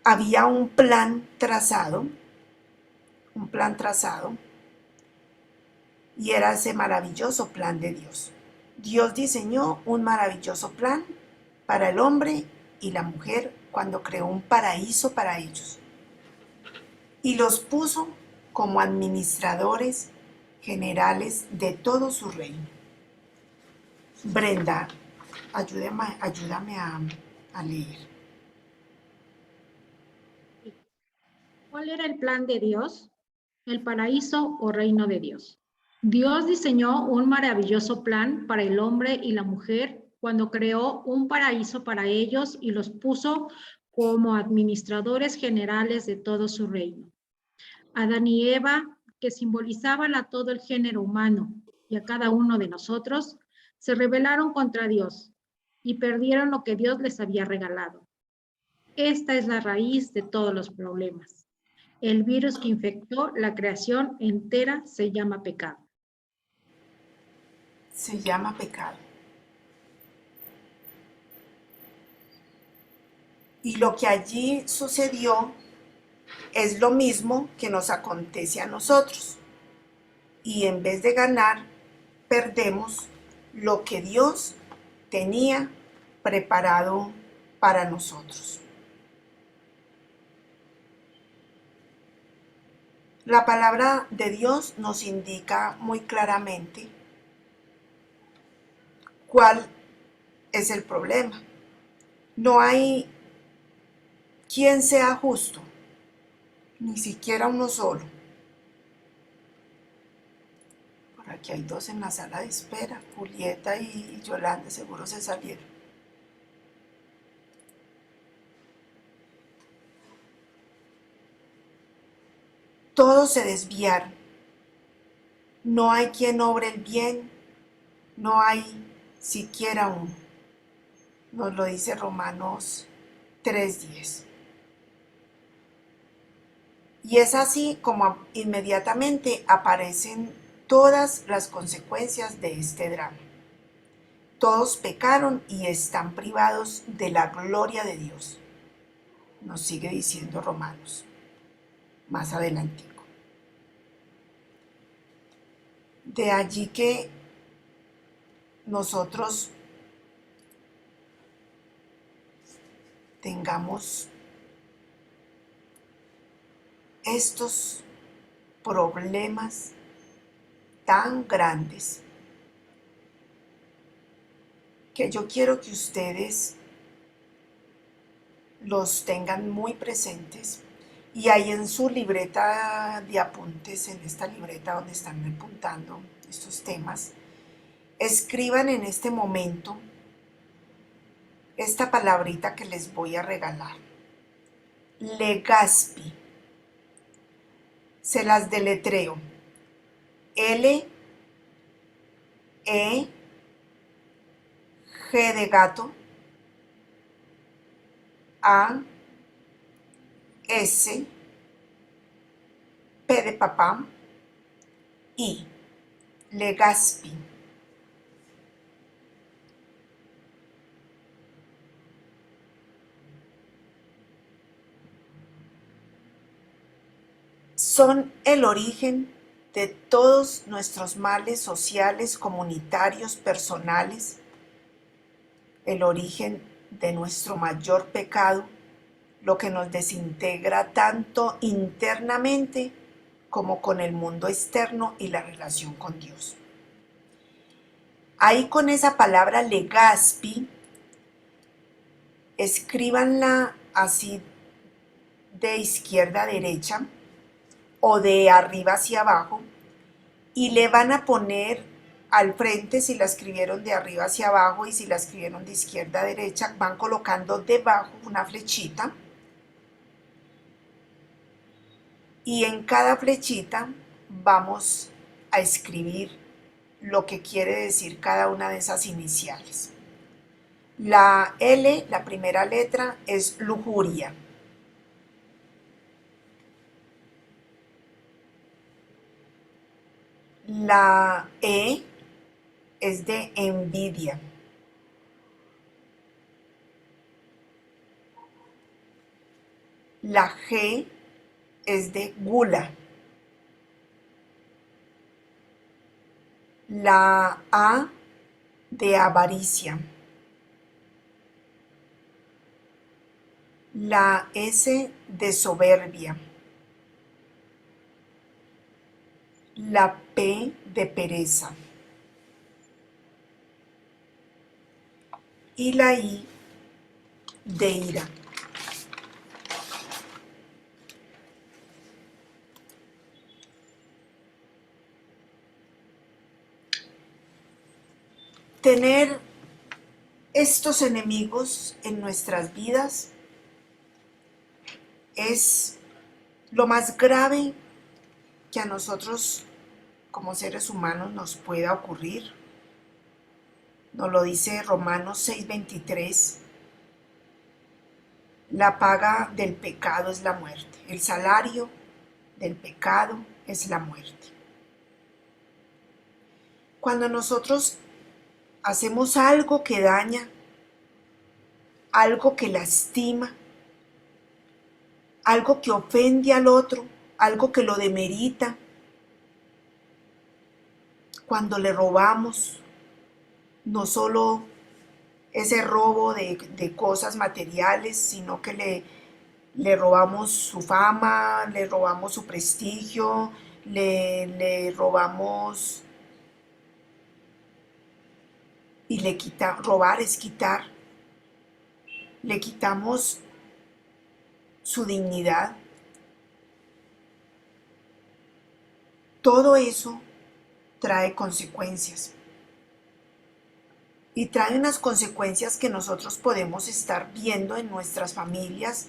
había un plan trazado, y era ese maravilloso plan de Dios. Dios diseñó un maravilloso plan para el hombre y la mujer cuando creó un paraíso para ellos y los puso como administradores generales de todo su reino. Brenda, ayúdame a leer. ¿Cuál era el plan de Dios? El paraíso o reino de Dios. Dios diseñó un maravilloso plan para el hombre y la mujer cuando creó un paraíso para ellos y los puso como administradores generales de todo su reino. Adán y Eva, que simbolizaban a todo el género humano y a cada uno de nosotros, se rebelaron contra Dios y perdieron lo que Dios les había regalado. Esta es la raíz de todos los problemas. El virus que infectó la creación entera se llama pecado. Se llama pecado. Y lo que allí sucedió es lo mismo que nos acontece a nosotros. Y en vez de ganar, perdemos lo que Dios tenía preparado para nosotros. La palabra de Dios nos indica muy claramente cuál es el problema. No hay quien sea justo, ni siquiera uno solo. Por aquí hay dos en la sala de espera, Julieta y Yolanda, seguro se salieron. Todos se desviaron. No hay quien obre el bien, no hay siquiera uno. Nos lo dice Romanos 3:10. Y es así como inmediatamente aparecen todas las consecuencias de este drama. Todos pecaron y están privados de la gloria de Dios. Nos sigue diciendo Romanos, más adelantico. De allí que nosotros tengamos estos problemas tan grandes que yo quiero que ustedes los tengan muy presentes y ahí en su libreta de apuntes, en esta libreta donde están apuntando estos temas, escriban en este momento esta palabrita que les voy a regalar. Legazpi. Se las deletreo. L, E, G de gato, A, S, P de papá, I. Legazpi. Son el origen de todos nuestros males sociales, comunitarios, personales, el origen de nuestro mayor pecado, lo que nos desintegra tanto internamente como con el mundo externo y la relación con Dios. Ahí con esa palabra Legazpi, escríbanla así de izquierda a derecha o de arriba hacia abajo y le van a poner al frente, si la escribieron de arriba hacia abajo y si la escribieron de izquierda a derecha, van colocando debajo una flechita y en cada flechita vamos a escribir lo que quiere decir cada una de esas iniciales. La L, la primera letra, es lujuria. La E es de envidia. La G es de gula. La A de avaricia. La S de soberbia. La P de pereza. Y la I de ira. Tener estos enemigos en nuestras vidas es lo más grave que a nosotros como seres humanos nos pueda ocurrir. Nos lo dice Romanos 6:23. La paga del pecado es la muerte. El salario del pecado es la muerte. Cuando nosotros hacemos algo que daña, algo que lastima, algo que ofende al otro, algo que lo demerita, cuando le robamos, no solo ese robo de cosas materiales, sino que le robamos su fama, le robamos su prestigio, le robamos y robar es quitar, le quitamos su dignidad. Todo eso trae consecuencias. Y trae unas consecuencias que nosotros podemos estar viendo en nuestras familias,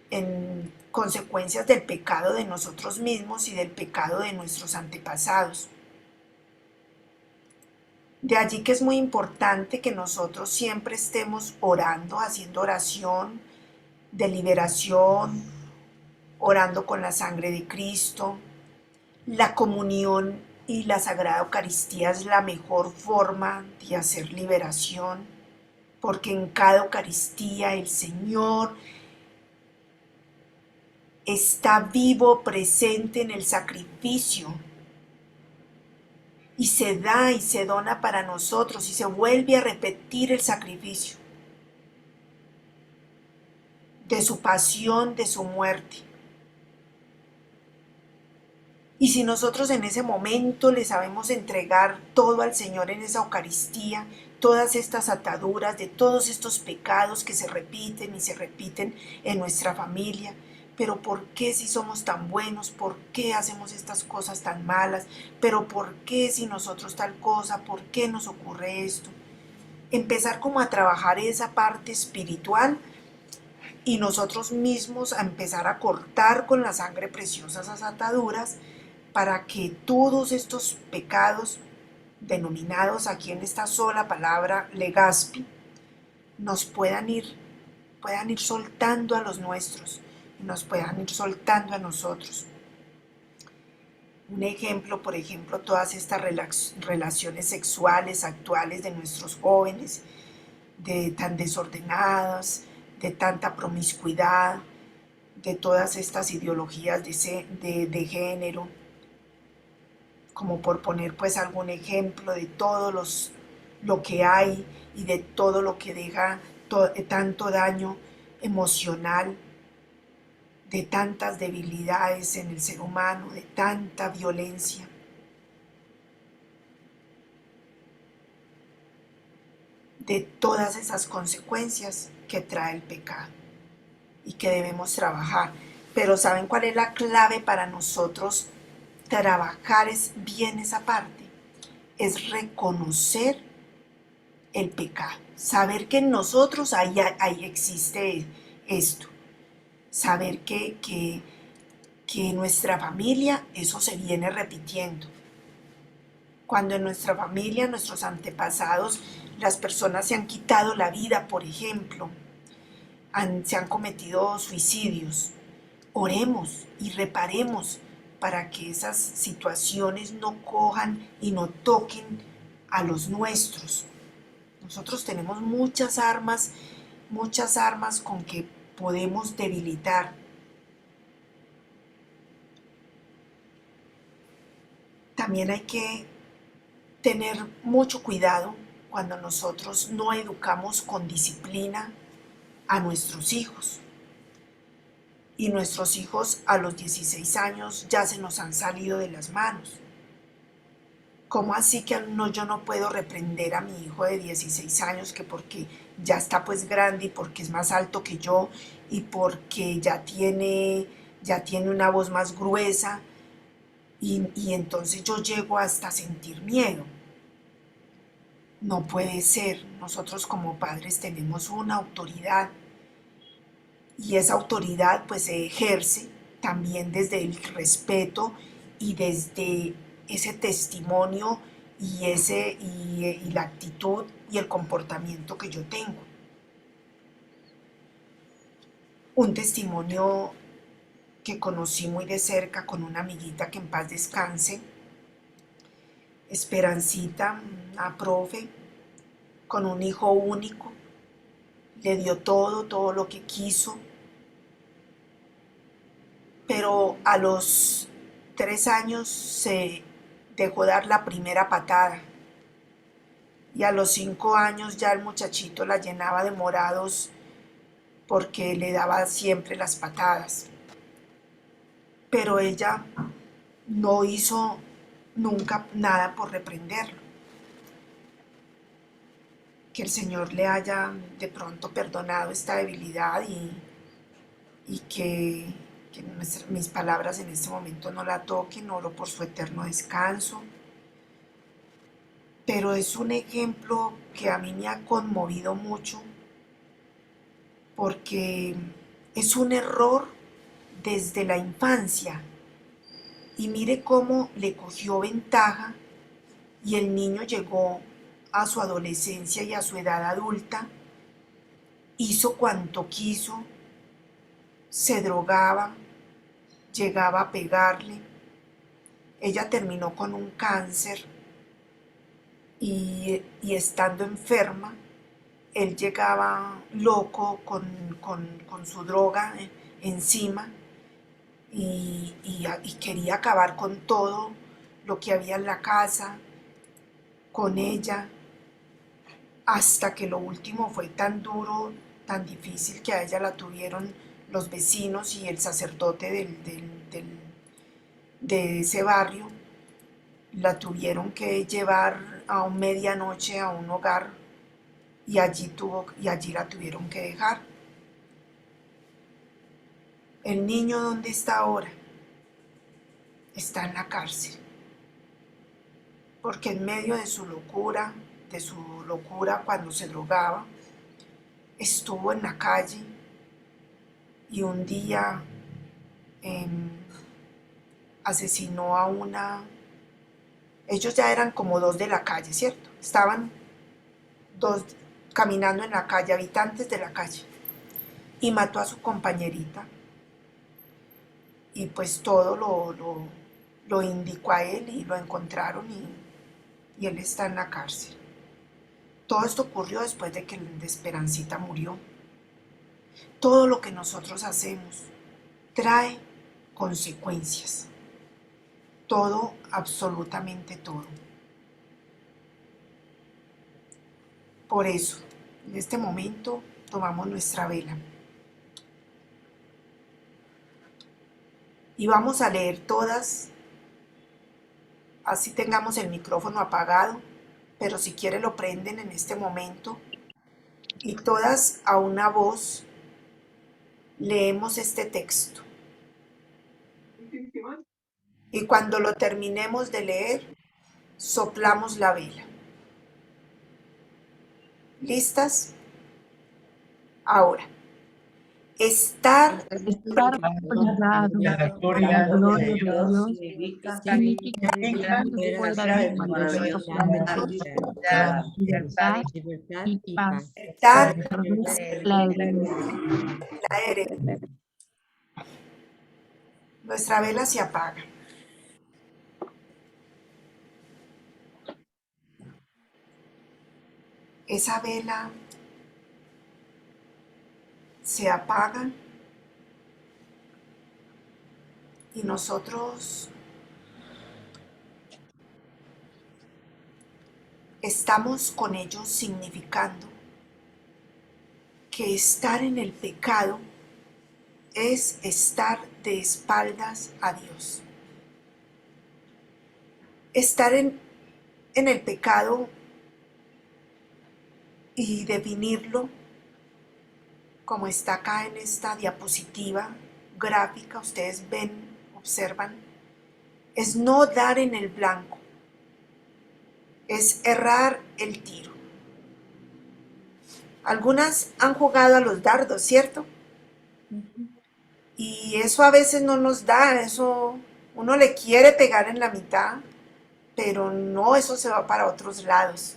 en consecuencias del pecado de nosotros mismos y del pecado de nuestros antepasados. De allí que es muy importante que nosotros siempre estemos orando, haciendo oración de liberación, orando con la sangre de Cristo. La comunión y la Sagrada Eucaristía es la mejor forma de hacer liberación, porque en cada Eucaristía el Señor está vivo, presente en el sacrificio, y se da y se dona para nosotros, y se vuelve a repetir el sacrificio de su pasión, de su muerte. Y si nosotros en ese momento le sabemos entregar todo al Señor en esa Eucaristía, todas estas ataduras de todos estos pecados que se repiten y se repiten en nuestra familia, pero ¿por qué si somos tan buenos? ¿Por qué hacemos estas cosas tan malas? ¿Pero por qué si nosotros tal cosa? ¿Por qué nos ocurre esto? Empezar como a trabajar esa parte espiritual y nosotros mismos a empezar a cortar con la sangre preciosa esas ataduras, para que todos estos pecados denominados aquí en esta sola palabra Legazpi nos puedan ir soltando a los nuestros, nos puedan ir soltando a nosotros. Un ejemplo, por ejemplo, todas estas relaciones sexuales actuales de nuestros jóvenes, tan desordenadas, de tanta promiscuidad, de todas estas ideologías de género, como por poner pues algún ejemplo de todo lo que hay y de todo lo que deja tanto daño emocional, de tantas debilidades en el ser humano, de tanta violencia. De todas esas consecuencias que trae el pecado y que debemos trabajar. Pero ¿saben cuál es la clave para nosotros trabajar bien esa parte? Es reconocer el pecado, saber que en nosotros ahí existe esto, saber que en nuestra familia eso se viene repitiendo. Cuando en nuestra familia, nuestros antepasados, las personas se han quitado la vida, por ejemplo, se han cometido suicidios, oremos y reparemos para que esas situaciones no cojan y no toquen a los nuestros. Nosotros tenemos muchas armas con que podemos debilitar. También hay que tener mucho cuidado cuando nosotros no educamos con disciplina a nuestros hijos. Y nuestros hijos a los 16 años ya se nos han salido de las manos. ¿Cómo así que yo no puedo reprender a mi hijo de 16 años que porque ya está pues grande y porque es más alto que yo y porque ya tiene una voz más gruesa y entonces yo llego hasta sentir miedo? No puede ser. Nosotros como padres tenemos una autoridad y esa autoridad pues se ejerce también desde el respeto y desde ese testimonio y la actitud y el comportamiento que yo tengo. Un testimonio que conocí muy de cerca con una amiguita que en paz descanse, Esperancita, una profe, con un hijo único, le dio todo lo que quiso, pero a los 3 años se dejó dar la primera patada y a los 5 años ya el muchachito la llenaba de morados porque le daba siempre las patadas. Pero ella no hizo nunca nada por reprenderlo. Que el Señor le haya de pronto perdonado esta debilidad y que mis palabras en este momento no la toquen. Oro por su eterno descanso. Pero es un ejemplo que a mí me ha conmovido mucho porque es un error desde la infancia. Y mire cómo le cogió ventaja y el niño llegó a su adolescencia y a su edad adulta, hizo cuanto quiso, se drogaba, llegaba a pegarle. Ella terminó con un cáncer y estando enferma, él llegaba loco con su droga encima y quería acabar con todo lo que había en la casa, con ella, hasta que lo último fue tan duro, tan difícil, que a ella la tuvieron los vecinos y el sacerdote de ese barrio, la tuvieron que llevar a medianoche a un hogar y allí la tuvieron que dejar. El niño, ¿dónde está ahora? Está en la cárcel, porque en medio de su locura cuando se drogaba, estuvo en la calle y un día asesinó a una. Ellos ya eran como 2 de la calle, ¿cierto? Estaban 2 caminando en la calle, habitantes de la calle, y mató a su compañerita. Y pues todo lo indicó a él y lo encontraron y él está en la cárcel. Todo esto ocurrió después de que Esperancita murió. Todo lo que nosotros hacemos trae consecuencias. Todo, absolutamente todo. Por eso, en este momento, tomamos nuestra vela. Y vamos a leer todas, así tengamos el micrófono apagado, pero si quiere lo prenden en este momento. Y todas a una voz leemos este texto. Y cuando lo terminemos de leer, soplamos la vela. ¿Listas? Ahora, estar privado de la gloria de Dios significa fuera del maravilloso plan de libertad y paz. estar La herencia. la herencia. Nuestra vela se apaga. esa vela se apaga y nosotros estamos con ellos significando que estar en el pecado es estar de espaldas a Dios. Estar en el pecado y definirlo como está acá en esta diapositiva gráfica, ustedes ven, observan, es no dar en el blanco, es errar el tiro. Algunas han jugado a los dardos, ¿cierto? Y eso a veces no nos da, eso uno le quiere pegar en la mitad, pero no, eso se va para otros lados.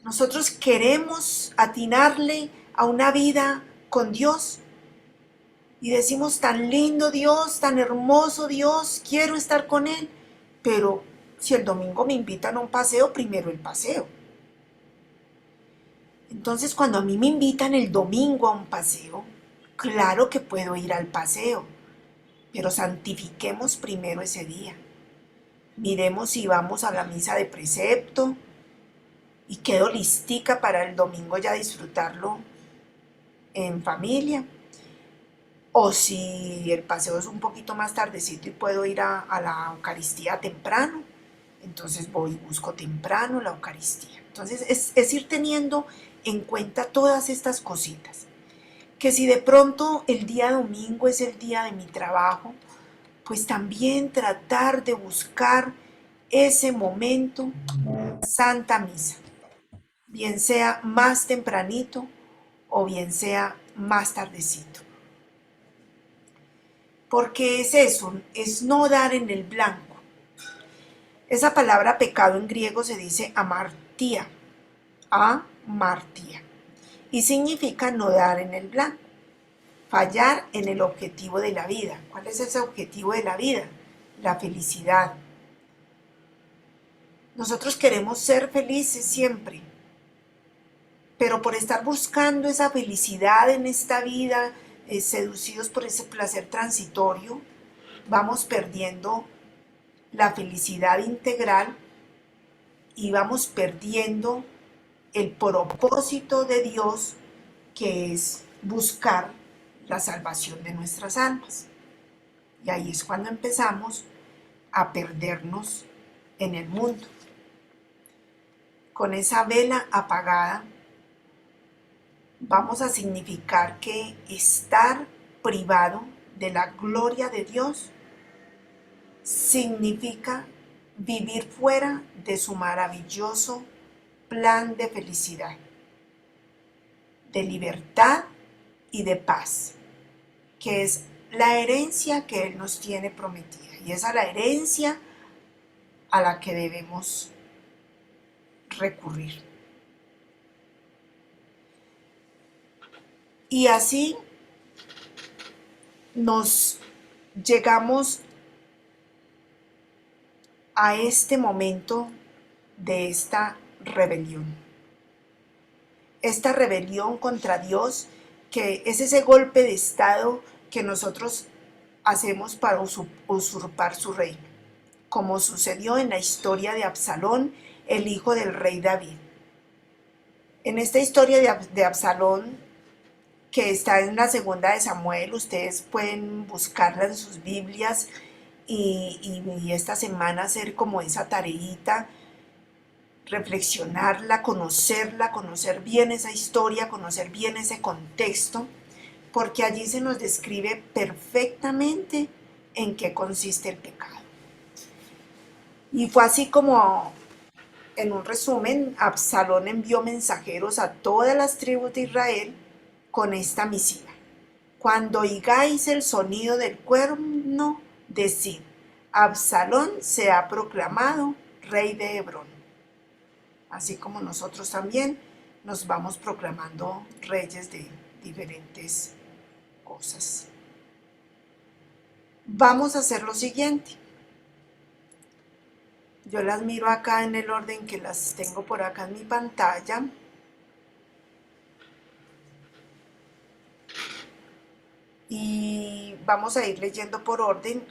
Nosotros queremos atinarle a una vida con Dios y decimos, tan lindo Dios, tan hermoso Dios, quiero estar con Él, pero si el domingo me invitan a un paseo, primero el paseo. Entonces, cuando a mí me invitan el domingo a un paseo, claro que puedo ir al paseo, pero santifiquemos primero ese día. Miremos si vamos a la misa de precepto y quedo listica para el domingo ya disfrutarlo en familia. O si el paseo es un poquito más tardecito y puedo ir a la Eucaristía temprano, entonces voy y busco temprano la Eucaristía. Entonces es ir teniendo en cuenta todas estas cositas. Que si de pronto el día domingo es el día de mi trabajo, pues también tratar de buscar ese momento, Santa Misa, bien sea más tempranito o bien sea más tardecito. Porque es eso, es no dar en el blanco. Esa palabra pecado en griego se dice amartía, y significa no dar en el blanco, fallar en el objetivo de la vida. ¿Cuál es ese objetivo de la vida? La felicidad. Nosotros queremos ser felices siempre, pero por estar buscando esa felicidad en esta vida, seducidos por ese placer transitorio, vamos perdiendo la felicidad integral y vamos perdiendo el propósito de Dios, que es buscar la salvación de nuestras almas. Y ahí es cuando empezamos a perdernos en el mundo. Con esa vela apagada, vamos a significar que estar privado de la gloria de Dios significa vivir fuera de su maravilloso plan de felicidad, de libertad y de paz, que es la herencia que Él nos tiene prometida. Y esa es la herencia a la que debemos recurrir. Y así nos llegamos a este momento de esta rebelión. Esta rebelión contra Dios, que es ese golpe de estado que nosotros hacemos para usurpar su reino, como sucedió en la historia de Absalón, el hijo del rey David. En esta historia de Absalón, que está en la segunda de Samuel, ustedes pueden buscarla en sus Biblias y esta semana hacer como esa tareita, reflexionarla, conocer bien esa historia, conocer bien ese contexto, porque allí se nos describe perfectamente en qué consiste el pecado. Y fue así como, en un resumen, Absalón envió mensajeros a todas las tribus de Israel con esta misiva: cuando oigáis el sonido del cuerno, decid, Absalón se ha proclamado rey de Hebrón. Así como nosotros también nos vamos proclamando reyes de diferentes cosas. Vamos a hacer lo siguiente. Yo las miro acá en el orden que las tengo por acá en mi pantalla. Y vamos a ir leyendo por orden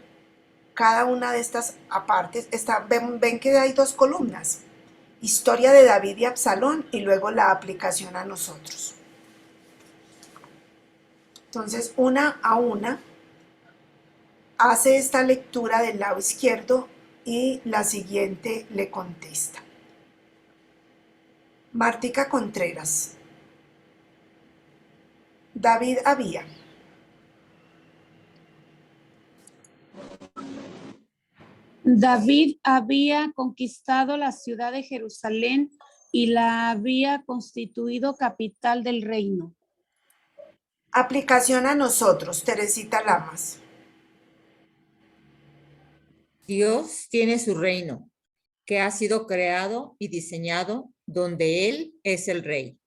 cada una de estas apartes. Ven que hay dos columnas. Historia de David y Absalón y luego la aplicación a nosotros. Entonces, una a una, hace esta lectura del lado izquierdo y la siguiente le contesta. Martica Contreras. David había. David había conquistado la ciudad de Jerusalén y la había constituido capital del reino. Aplicación a nosotros, Teresita Lamas. Dios tiene su reino, que ha sido creado y diseñado donde Él es el rey.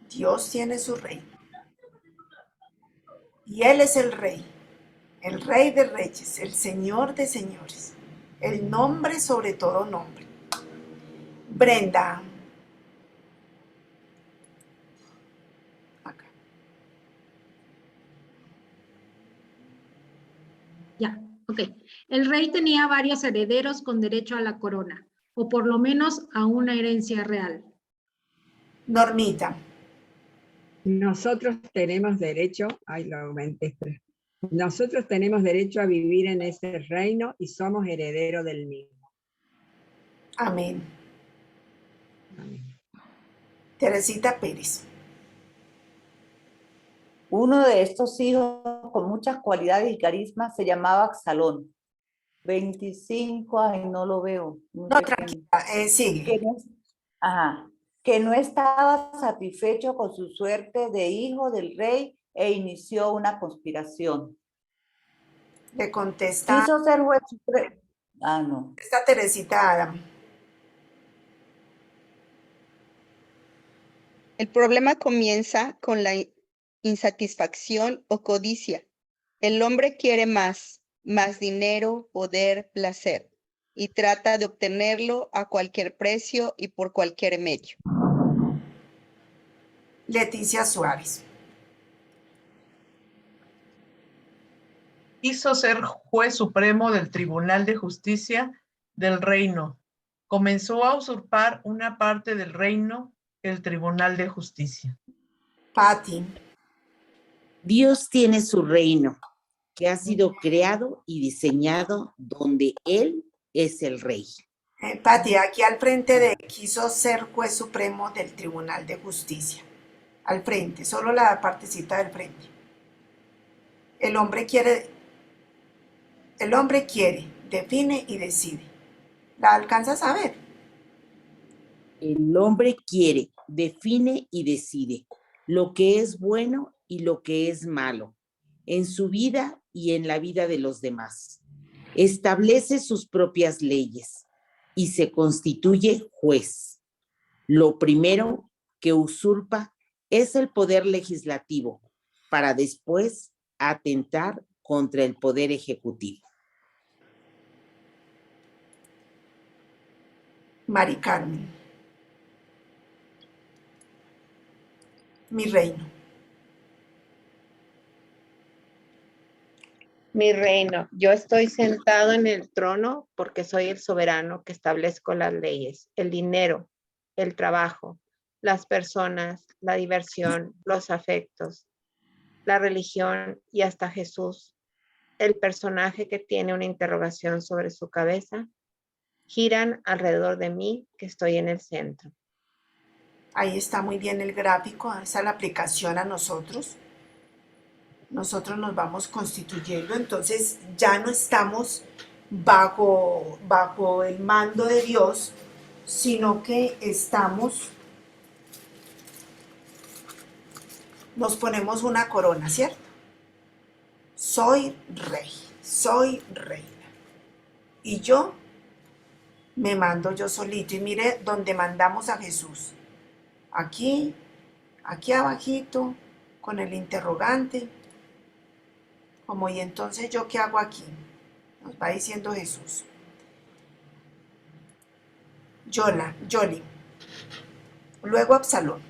Dios tiene su reino. Y Él es el rey de reyes, el Señor de señores, el nombre sobre todo nombre. Brenda. Acá. Ya, ok. El rey tenía varios herederos con derecho a la corona, o por lo menos a una herencia real. Normita. Nosotros tenemos derecho, nosotros tenemos derecho a vivir en ese reino y somos herederos del mismo. Amén. Amén. Teresita Pérez. Uno de estos hijos con muchas cualidades y carisma se llamaba Absalón. 25, ay, no lo veo. No, tranquila, sigue. Que no estaba satisfecho con su suerte de hijo del rey e inició una conspiración. Le contesta. Quiso ser juez supremo. Ah, no. Está Teresita Adam. El problema comienza con la insatisfacción o codicia. El hombre quiere más dinero, poder, placer, y trata de obtenerlo a cualquier precio y por cualquier medio. Leticia Suárez. Quiso ser juez supremo del Tribunal de Justicia del Reino. Comenzó a usurpar una parte del reino, el Tribunal de Justicia. Patti. Dios tiene su reino, que ha sido creado y diseñado donde Él es el rey. Patti, aquí al frente de quiso ser juez supremo del Tribunal de Justicia. Al frente, solo la partecita del frente. El hombre quiere, define y decide. ¿La alcanzas a ver? El hombre quiere, define y decide lo que es bueno y lo que es malo en su vida y en la vida de los demás. Establece sus propias leyes y se constituye juez. Lo primero que usurpa es el poder legislativo para después atentar contra el poder ejecutivo. Mari Carmen. Mi reino. Mi reino, yo estoy sentado en el trono porque soy el soberano que establezco las leyes, el dinero, el trabajo, las personas, la diversión, los afectos, la religión y hasta Jesús, el personaje que tiene una interrogación sobre su cabeza, giran alrededor de mí que estoy en el centro. Ahí está muy bien el gráfico, esa es la aplicación a nosotros. Nosotros nos vamos constituyendo, entonces ya no estamos bajo el mando de Dios, sino que nos ponemos una corona, ¿cierto? Soy rey, soy reina. Y yo me mando yo solito. Y mire donde mandamos a Jesús. Aquí abajito, con el interrogante. Como, ¿y entonces yo qué hago aquí? Nos va diciendo Jesús. Yoli. Luego Absalón.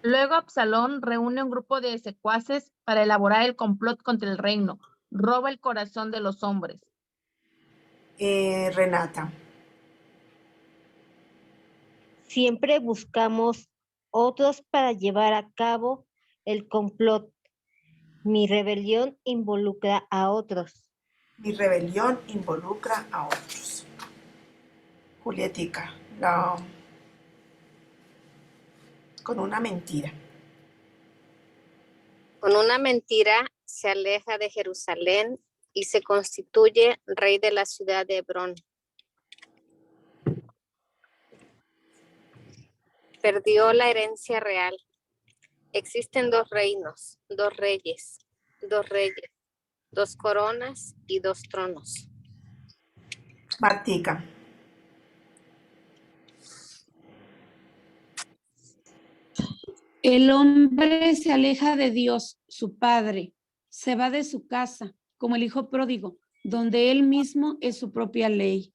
Luego Absalón reúne un grupo de secuaces para elaborar el complot contra el reino. Roba el corazón de los hombres. Renata. Siempre buscamos otros para llevar a cabo el complot. Mi rebelión involucra a otros. Mi rebelión involucra a otros. Julietica. Con una mentira. Con una mentira se aleja de Jerusalén y se constituye rey de la ciudad de Hebrón. Perdió la herencia real. Existen dos reinos, dos reyes, dos coronas y dos tronos. Martica. El hombre se aleja de Dios, su Padre, se va de su casa, como el hijo pródigo, donde él mismo es su propia ley.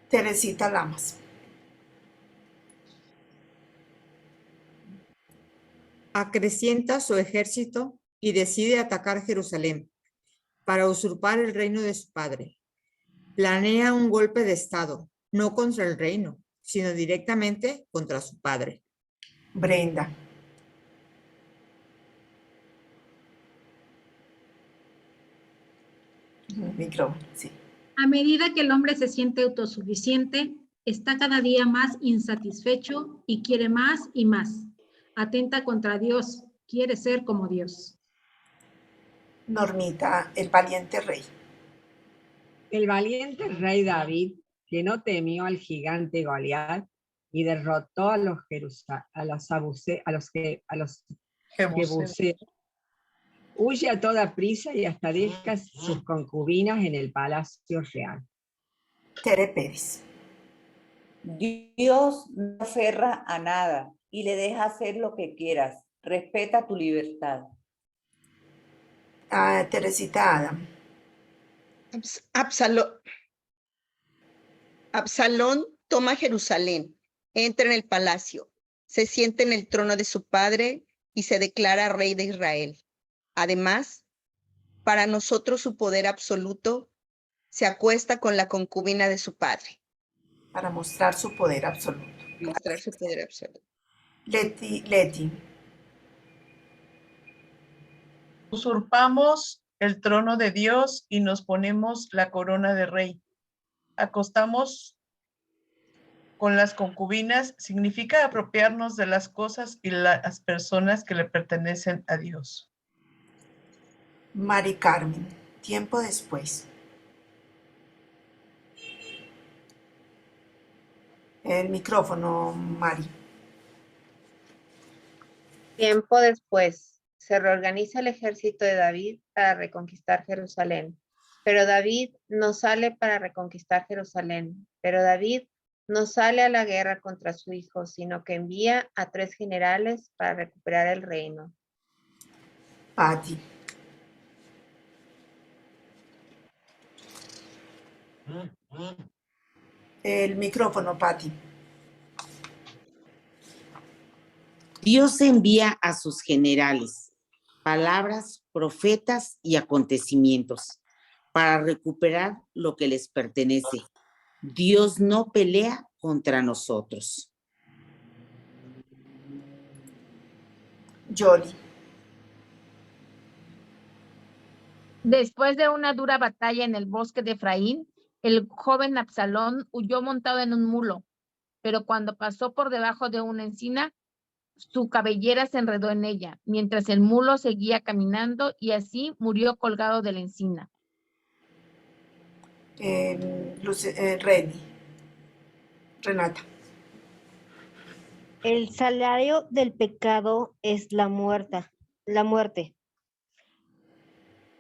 Teresita Lamas. Acrecienta su ejército y decide atacar Jerusalén para usurpar el reino de su padre. Planea un golpe de estado, no contra el reino, sino directamente contra su padre. Brenda. Micrófono, sí. A medida que el hombre se siente autosuficiente, está cada día más insatisfecho y quiere más y más. Atenta contra Dios, quiere ser como Dios. Normita, el valiente rey. El valiente rey David, que no temió al gigante Goliat y derrotó a los jebuseos, huye a toda prisa y hasta deja sus concubinas en el palacio real. Tere Pérez. Dios no aferra a nada y le deja hacer lo que quieras. Respeta tu libertad. Teresita Adam. Absalón toma Jerusalén, entra en el palacio, se sienta en el trono de su padre y se declara rey de Israel. Además, para nosotros su poder absoluto se acuesta con la concubina de su padre. Para mostrar su poder absoluto. Mostrar su poder absoluto. Leti. Usurpamos el trono de Dios y nos ponemos la corona de rey. Acostamos con las concubinas significa apropiarnos de las cosas y las personas que le pertenecen a Dios. Mari Carmen. Tiempo después. El micrófono, Mari. Tiempo después, se reorganiza el ejército de David para reconquistar Jerusalén. Pero David no sale para reconquistar Jerusalén. Pero David no sale a la guerra contra su hijo, sino que envía a 3 generales para recuperar el reino. Patti. El micrófono, Patti. Dios envía a sus generales palabras, profetas y acontecimientos para recuperar lo que les pertenece. Dios no pelea contra nosotros. Yoli. Después de una dura batalla en el bosque de Efraín, el joven Absalón huyó montado en un mulo, pero cuando pasó por debajo de una encina, su cabellera se enredó en ella, mientras el mulo seguía caminando y así murió colgado de la encina. Renata. El salario del pecado es la muerte.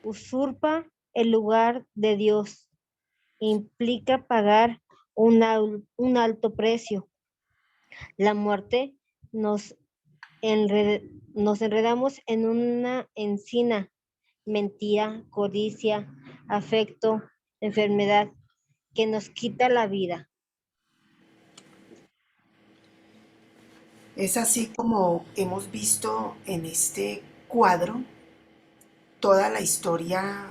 Usurpa el lugar de Dios. Implica pagar un alto precio. La muerte nos enredamos en una encina, mentira, codicia, afecto, enfermedad, que nos quita la vida. Es así como hemos visto en este cuadro toda la historia,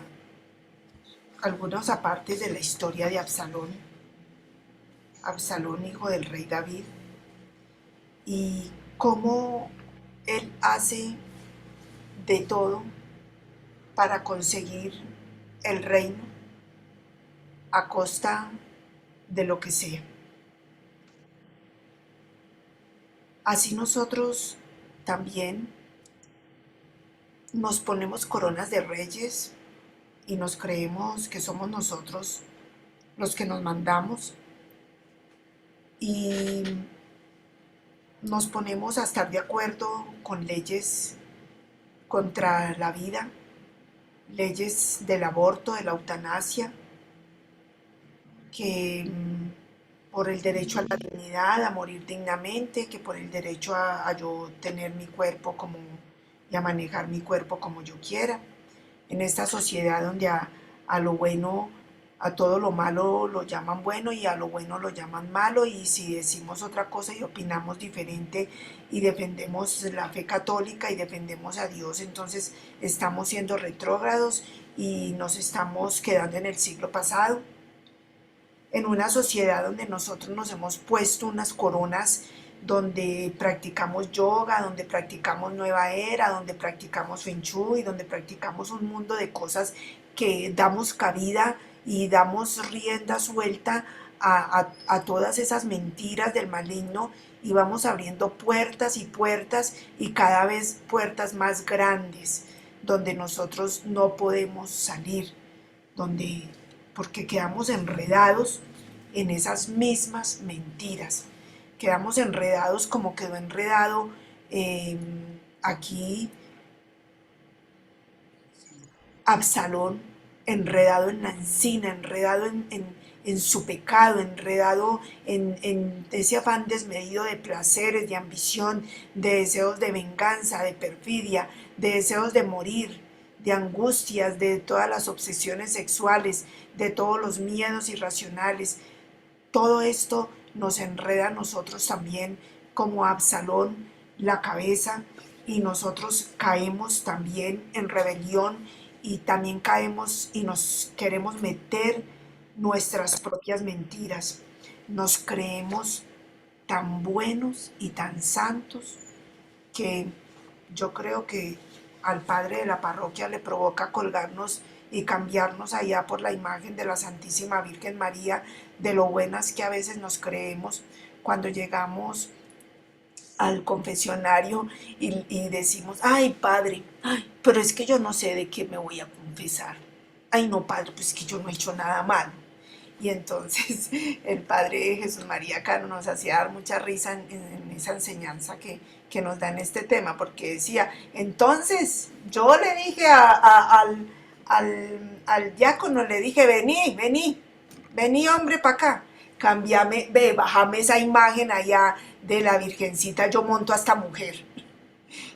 algunos apartes de la historia de Absalón, hijo del rey David, y cómo él hace de todo para conseguir el reino a costa de lo que sea. Así nosotros también nos ponemos coronas de reyes y nos creemos que somos nosotros los que nos mandamos y nos ponemos a estar de acuerdo con leyes contra la vida, leyes del aborto, de la eutanasia, que por el derecho a la dignidad, a morir dignamente, que por el derecho a yo tener mi cuerpo como, y a manejar mi cuerpo como yo quiera. En esta sociedad donde a lo bueno, a todo lo malo lo llaman bueno y a lo bueno lo llaman malo, y si decimos otra cosa y opinamos diferente y defendemos la fe católica y defendemos a Dios, entonces estamos siendo retrógrados y nos estamos quedando en el siglo pasado. En una sociedad donde nosotros nos hemos puesto unas coronas, donde practicamos yoga, donde practicamos nueva era, donde practicamos feng shui, donde practicamos un mundo de cosas que damos cabida y damos rienda suelta a todas esas mentiras del maligno, y vamos abriendo puertas y puertas y cada vez puertas más grandes donde nosotros no podemos salir, porque quedamos enredados en esas mismas mentiras. Quedamos enredados como quedó enredado aquí Absalón, enredado en la encina, enredado en su pecado, enredado en ese afán desmedido de placeres, de ambición, de deseos de venganza, de perfidia, de deseos de morir, de angustias, de todas las obsesiones sexuales, de todos los miedos irracionales. Todo esto nos enreda a nosotros también como Absalón la cabeza, y nosotros caemos también en rebelión y también caemos y nos queremos meter nuestras propias mentiras. Nos creemos tan buenos y tan santos que yo creo que al padre de la parroquia le provoca colgarnos y cambiarnos allá por la imagen de la Santísima Virgen María, de lo buenas que a veces nos creemos cuando llegamos al confesionario y decimos: ay, padre, ay, pero es que yo no sé de qué me voy a confesar. Ay, no, padre, pues es que yo no he hecho nada malo. Y entonces el padre Jesús María Cano nos hacía dar mucha risa en esa enseñanza que nos da en este tema, porque decía: entonces yo le dije al diácono, le dije: vení hombre para acá, cambiame, bájame esa imagen allá de la Virgencita, yo monto a esta mujer.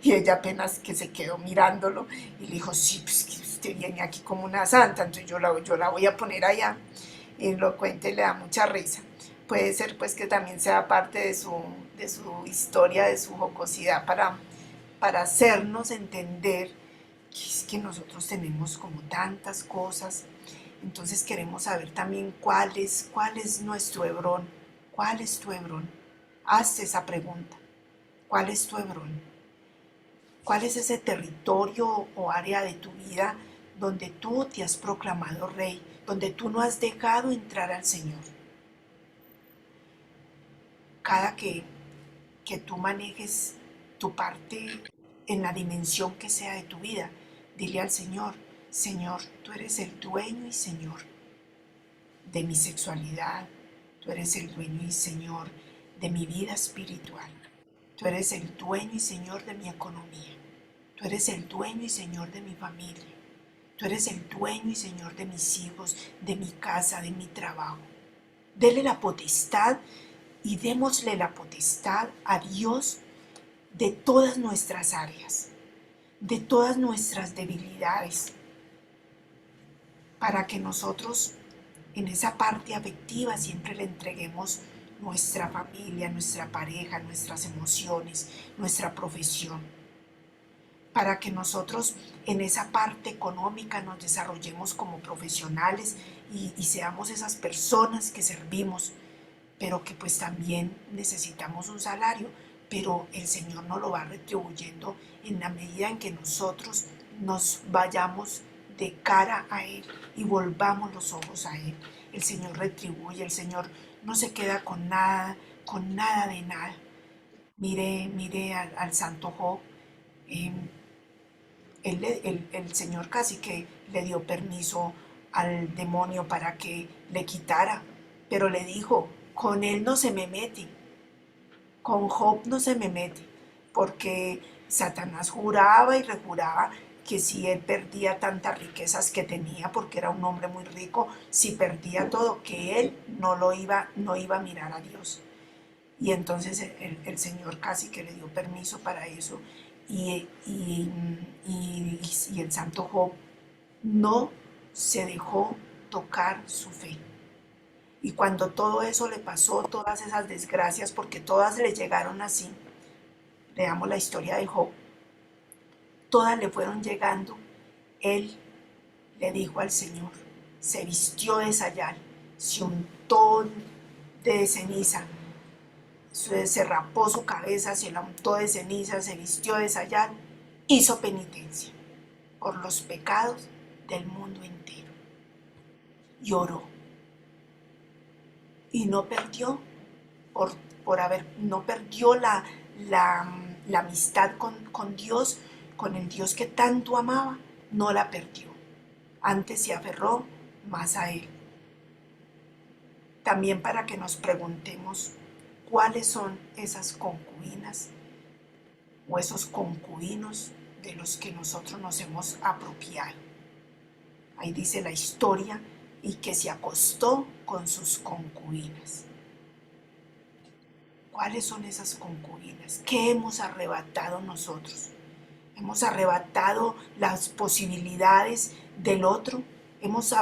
Y ella apenas que se quedó mirándolo y le dijo: sí, pues que usted viene aquí como una santa, entonces yo la voy a poner allá. Y lo cuenta y le da mucha risa. Puede ser pues que también sea parte de su historia, de su jocosidad, para hacernos entender que es que nosotros tenemos como tantas cosas. Entonces queremos saber también cuál es nuestro Hebrón. ¿Cuál es tu Hebrón? Hazte esa pregunta. ¿Cuál es tu Hebrón? ¿Cuál es ese territorio o área de tu vida donde tú te has proclamado rey, donde tú no has dejado entrar al Señor? Cada que tú manejes tu parte en la dimensión que sea de tu vida, dile al Señor: Señor, tú eres el dueño y Señor de mi sexualidad, tú eres el dueño y Señor de mi vida espiritual, tú eres el dueño y Señor de mi economía, tú eres el dueño y Señor de mi familia, tú eres el dueño y Señor de mis hijos, de mi casa, de mi trabajo. Dele la potestad y démosle la potestad a Dios de todas nuestras áreas, de todas nuestras debilidades, para que nosotros en esa parte afectiva siempre le entreguemos nuestra familia, nuestra pareja, nuestras emociones, nuestra profesión, para que nosotros en esa parte económica nos desarrollemos como profesionales y seamos esas personas que servimos, pero que pues también necesitamos un salario, pero el Señor nos lo va retribuyendo en la medida en que nosotros nos vayamos de cara a Él y volvamos los ojos a Él. El Señor retribuye, el Señor no se queda con nada de nada. Mire al santo Job. El Señor casi que le dio permiso al demonio para que le quitara, pero le dijo, con él no se me mete, con Job no se me mete, porque Satanás juraba y rejuraba que si él perdía tantas riquezas que tenía, porque era un hombre muy rico, si perdía todo, que él no iba a mirar a Dios. Y entonces el Señor casi que le dio permiso para eso, y el santo Job no se dejó tocar su fe. Y cuando todo eso le pasó, todas esas desgracias, porque todas le llegaron así, leamos la historia de Job, todas le fueron llegando, él le dijo al Señor, se vistió de sayal, se untó de ceniza, se rapó su cabeza, se la untó de ceniza, se vistió de sayal, hizo penitencia por los pecados del mundo entero y oró. Y no perdió, no perdió la amistad con Dios, con el Dios que tanto amaba, no la perdió. Antes se aferró más a Él. También para que nos preguntemos cuáles son esas concubinas o esos concubinos de los que nosotros nos hemos apropiado. Ahí dice la historia, y que se acostó con sus concubinas. ¿Cuáles son esas concubinas? ¿Qué hemos arrebatado nosotros? ¿Hemos arrebatado las posibilidades del otro? ¿Hemos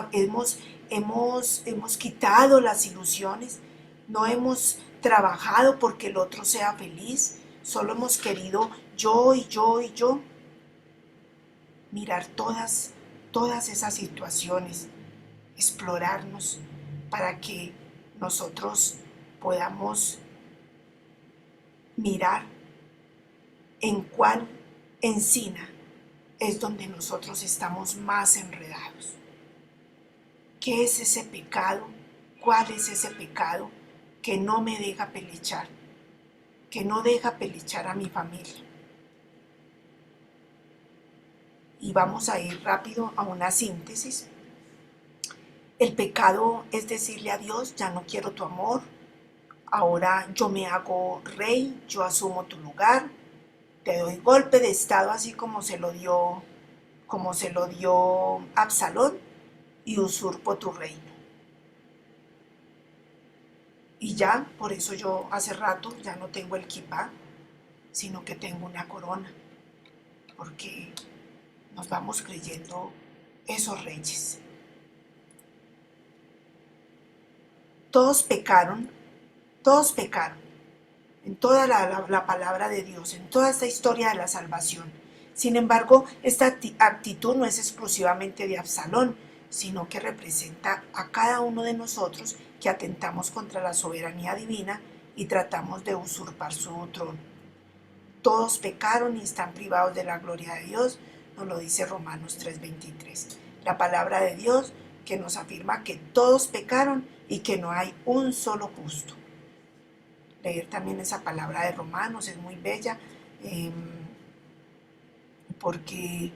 quitado las ilusiones? ¿No hemos trabajado porque el otro sea feliz? Solo hemos querido yo y yo y yo. Mirar todas esas situaciones, explorarnos para que nosotros podamos mirar en cuál encina es donde nosotros estamos más enredados. ¿Qué es ese pecado? ¿Cuál es ese pecado que no me deja pelechar? Que no deja pelechar a mi familia. Y vamos a ir rápido a una síntesis. El pecado es decirle a Dios, ya no quiero tu amor, ahora yo me hago rey, yo asumo tu lugar, te doy golpe de estado así como se lo dio Absalón, y usurpo tu reino. Y ya, por eso yo hace rato ya no tengo el kipá, sino que tengo una corona, porque nos vamos creyendo esos reyes. Todos pecaron en toda la palabra de Dios, en toda esta historia de la salvación. Sin embargo, esta actitud no es exclusivamente de Absalón, sino que representa a cada uno de nosotros que atentamos contra la soberanía divina y tratamos de usurpar su trono. Todos pecaron y están privados de la gloria de Dios, nos lo dice Romanos 3:23. La palabra de Dios que nos afirma que todos pecaron y que no hay un solo justo. Leer también esa palabra de Romanos es muy bella, porque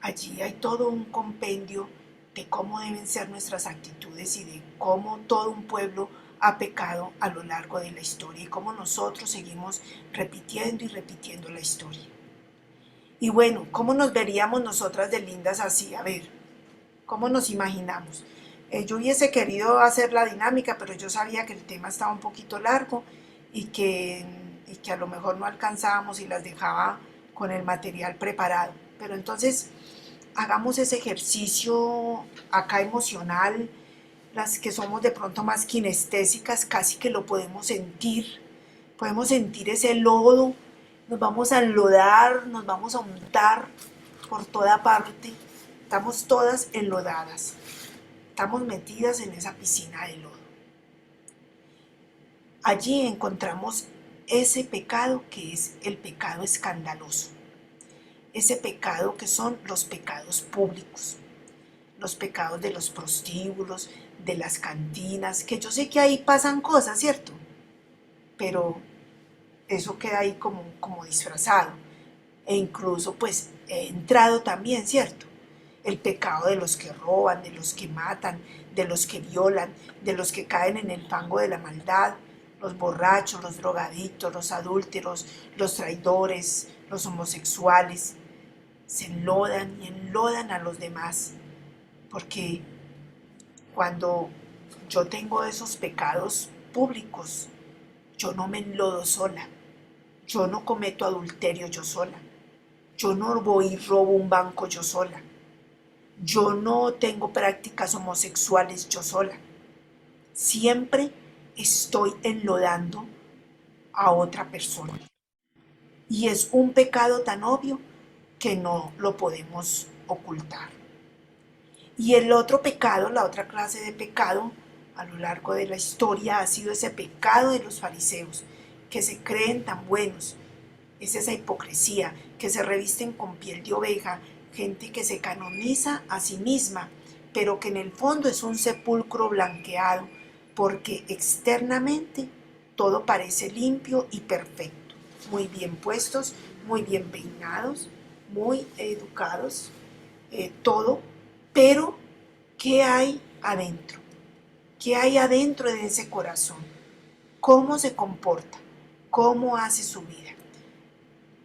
allí hay todo un compendio de cómo deben ser nuestras actitudes y de cómo todo un pueblo ha pecado a lo largo de la historia y cómo nosotros seguimos repitiendo y repitiendo la historia. Y bueno, ¿cómo nos veríamos nosotras de lindas así? A ver, ¿cómo nos imaginamos? Yo hubiese querido hacer la dinámica, pero yo sabía que el tema estaba un poquito largo y que a lo mejor no alcanzábamos y las dejaba con el material preparado. Pero entonces hagamos ese ejercicio acá emocional, las que somos de pronto más kinestésicas, casi que lo podemos sentir ese lodo, nos vamos a enlodar, nos vamos a untar por toda parte, estamos todas enlodadas, estamos metidas en esa piscina de lodo. Allí encontramos ese pecado que es el pecado escandaloso, ese pecado que son los pecados públicos, los pecados de los prostíbulos, de las cantinas, que yo sé que ahí pasan cosas, ¿cierto? Pero eso queda ahí como disfrazado. E incluso pues he entrado también, ¿cierto? El pecado de los que roban, de los que matan, de los que violan, de los que caen en el fango de la maldad, los borrachos, los drogadictos, los adúlteros, los traidores, los homosexuales. Se enlodan y enlodan a los demás, porque cuando yo tengo esos pecados públicos, yo no me enlodo sola, yo no cometo adulterio yo sola, yo no voy y robo un banco yo sola, yo no tengo prácticas homosexuales yo sola, siempre estoy enlodando a otra persona. Y es un pecado tan obvio que no lo podemos ocultar. Y el otro pecado, la otra clase de pecado a lo largo de la historia ha sido ese pecado de los fariseos, que se creen tan buenos. Es esa hipocresía, que se revisten con piel de oveja, gente que se canoniza a sí misma, pero que en el fondo es un sepulcro blanqueado, porque externamente todo parece limpio y perfecto, muy bien puestos, muy bien peinados, muy educados, todo, pero ¿qué hay adentro? ¿Qué hay adentro de ese corazón? ¿Cómo se comporta? ¿Cómo hace su vida?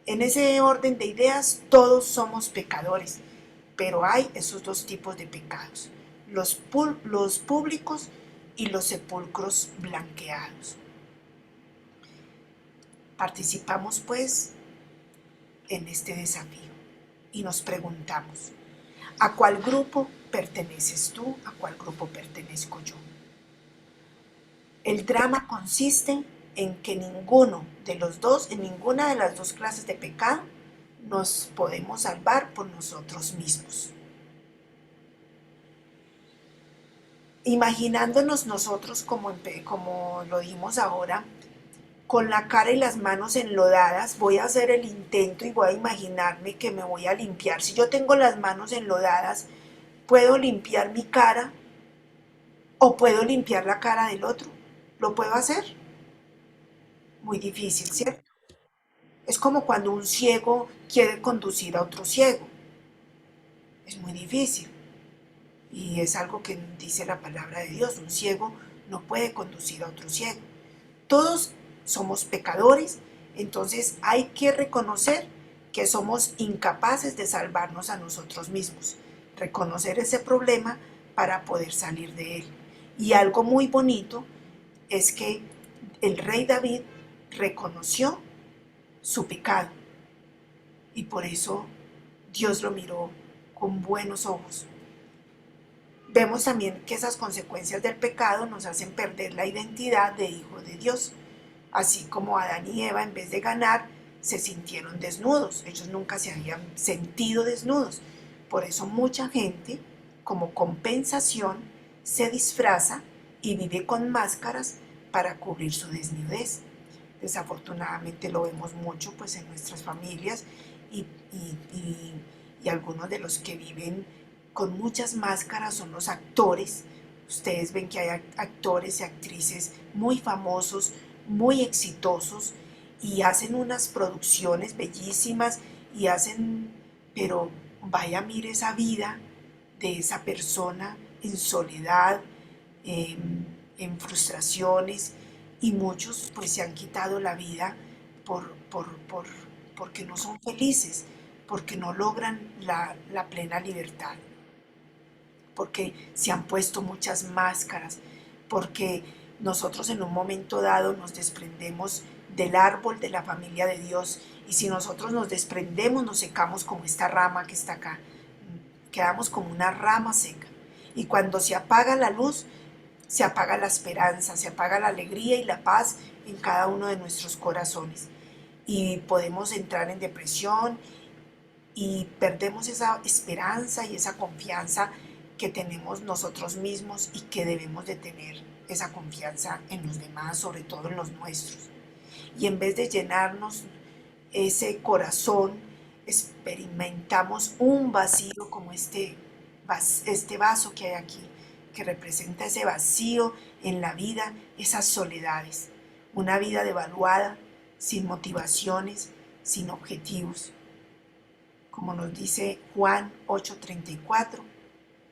En ese orden de ideas, todos somos pecadores, pero hay esos dos tipos de pecados, los públicos y los sepulcros blanqueados. Participamos pues en este desafío y nos preguntamos, ¿a cuál grupo perteneces tú? ¿A cuál grupo pertenezco yo? El drama consiste en que ninguno de los dos, en ninguna de las dos clases de pecado, nos podemos salvar por nosotros mismos. Imaginándonos nosotros como lo dimos ahora, con la cara y las manos enlodadas, voy a hacer el intento y voy a imaginarme que me voy a limpiar. Si yo tengo las manos enlodadas, ¿puedo limpiar mi cara o puedo limpiar la cara del otro? ¿Lo puedo hacer? Muy difícil, ¿cierto? Es como cuando un ciego quiere conducir a otro ciego. Es muy difícil. Y es algo que dice la palabra de Dios. Un ciego no puede conducir a otro ciego. Todos somos pecadores, entonces hay que reconocer que somos incapaces de salvarnos a nosotros mismos. Reconocer ese problema para poder salir de él. Y algo muy bonito es que el rey David reconoció su pecado y por eso Dios lo miró con buenos ojos. Vemos también que esas consecuencias del pecado nos hacen perder la identidad de hijo de Dios, así como Adán y Eva en vez de ganar se sintieron desnudos, ellos nunca se habían sentido desnudos. Por eso mucha gente, como compensación, se disfraza y vive con máscaras para cubrir su desnudez. Desafortunadamente lo vemos mucho pues en nuestras familias y algunos de los que viven con muchas máscaras son los actores. Ustedes ven que hay actores y actrices muy famosos, muy exitosos y hacen unas producciones bellísimas y hacen, pero vaya, mire esa vida de esa persona en soledad, en frustraciones, y muchos pues se han quitado la vida porque no son felices, porque no logran la plena libertad, porque se han puesto muchas máscaras, porque nosotros en un momento dado nos desprendemos del árbol de la familia de Dios, y si nosotros nos desprendemos, nos secamos como esta rama que está acá, quedamos como una rama seca, y cuando se apaga la luz, se apaga la esperanza, se apaga la alegría y la paz en cada uno de nuestros corazones. Y podemos entrar en depresión y perdemos esa esperanza y esa confianza que tenemos nosotros mismos y que debemos de tener esa confianza en los demás, sobre todo en los nuestros. Y en vez de llenarnos ese corazón, experimentamos un vacío como este vaso que hay aquí, que representa ese vacío en la vida, esas soledades, una vida devaluada, sin motivaciones, sin objetivos. Como nos dice Juan 8:34,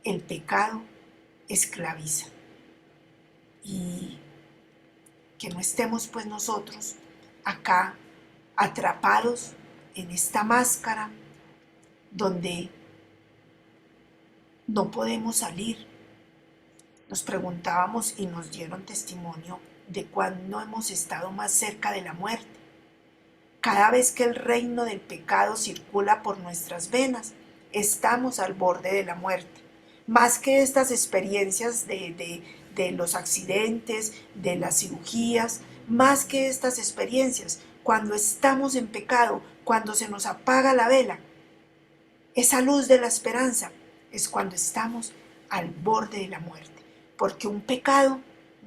el pecado esclaviza. Y que no estemos pues nosotros acá atrapados en esta máscara donde no podemos salir. Nos preguntábamos y nos dieron testimonio de cuándo hemos estado más cerca de la muerte. Cada vez que el reino del pecado circula por nuestras venas, estamos al borde de la muerte. Más que estas experiencias de los accidentes, de las cirugías, más que estas experiencias, cuando estamos en pecado, cuando se nos apaga la vela, esa luz de la esperanza es cuando estamos al borde de la muerte. Porque un pecado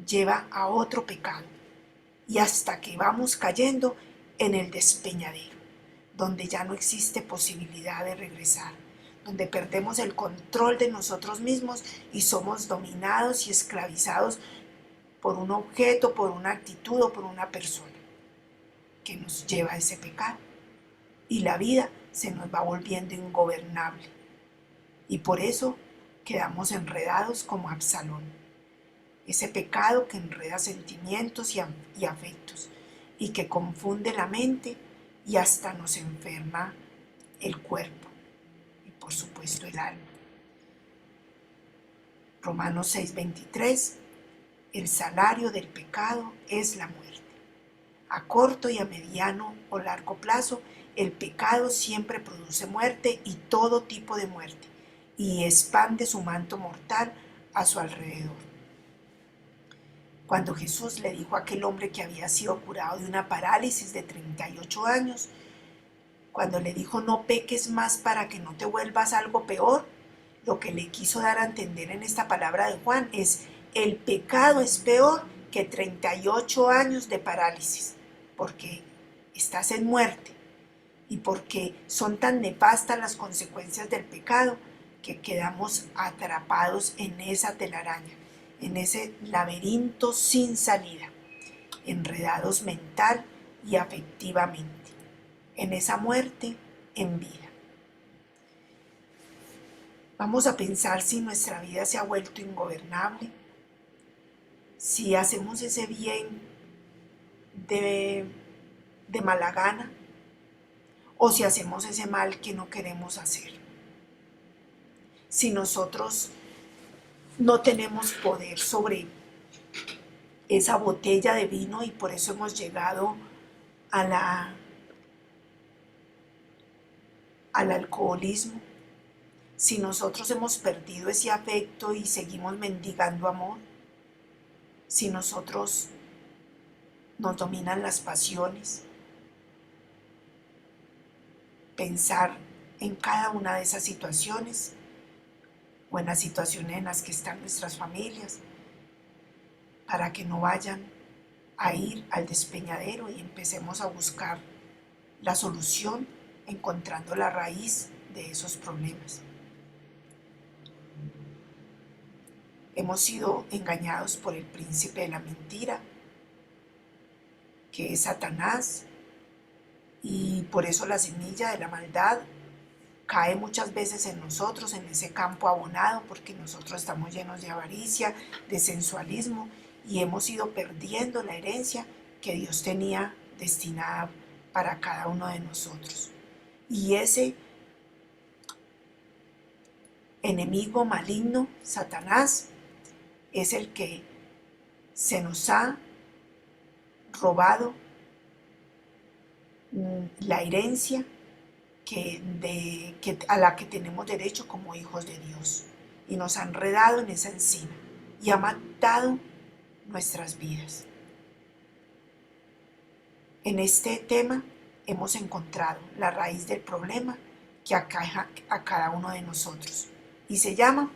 lleva a otro pecado y hasta que vamos cayendo en el despeñadero, donde ya no existe posibilidad de regresar, donde perdemos el control de nosotros mismos y somos dominados y esclavizados por un objeto, por una actitud o por una persona que nos lleva a ese pecado. Y la vida se nos va volviendo ingobernable. Y por eso quedamos enredados como Absalón. Ese pecado que enreda sentimientos y afectos y que confunde la mente y hasta nos enferma el cuerpo y por supuesto el alma. Romanos 6:23, el salario del pecado es la muerte. A corto y a mediano o largo plazo, el pecado siempre produce muerte y todo tipo de muerte y expande su manto mortal a su alrededor. Cuando Jesús le dijo a aquel hombre que había sido curado de una parálisis de 38 años, cuando le dijo no peques más para que no te vuelvas algo peor, lo que le quiso dar a entender en esta palabra de Juan es: el pecado es peor que 38 años de parálisis, porque estás en muerte y porque son tan nefastas las consecuencias del pecado que quedamos atrapados en esa telaraña, en ese laberinto sin salida, enredados mental y afectivamente, en esa muerte en vida. Vamos a pensar si nuestra vida se ha vuelto ingobernable, si hacemos ese bien de mala gana o si hacemos ese mal que no queremos hacer. Si nosotros no tenemos poder sobre esa botella de vino y por eso hemos llegado al alcoholismo. Si nosotros hemos perdido ese afecto y seguimos mendigando amor. Si nosotros nos dominan las pasiones. Pensar en cada una de esas situaciones o en las situaciones en las que están nuestras familias, para que no vayan a ir al despeñadero y empecemos a buscar la solución encontrando la raíz de esos problemas. Hemos sido engañados por el príncipe de la mentira, que es Satanás, y por eso la semilla de la maldad cae muchas veces en nosotros, en ese campo abonado, porque nosotros estamos llenos de avaricia, de sensualismo, y hemos ido perdiendo la herencia que Dios tenía destinada para cada uno de nosotros. Y ese enemigo maligno, Satanás, es el que se nos ha robado la herencia a la que tenemos derecho como hijos de Dios, y nos ha enredado en esa encina y ha matado nuestras vidas. En este tema hemos encontrado la raíz del problema que aqueja a cada uno de nosotros y se llama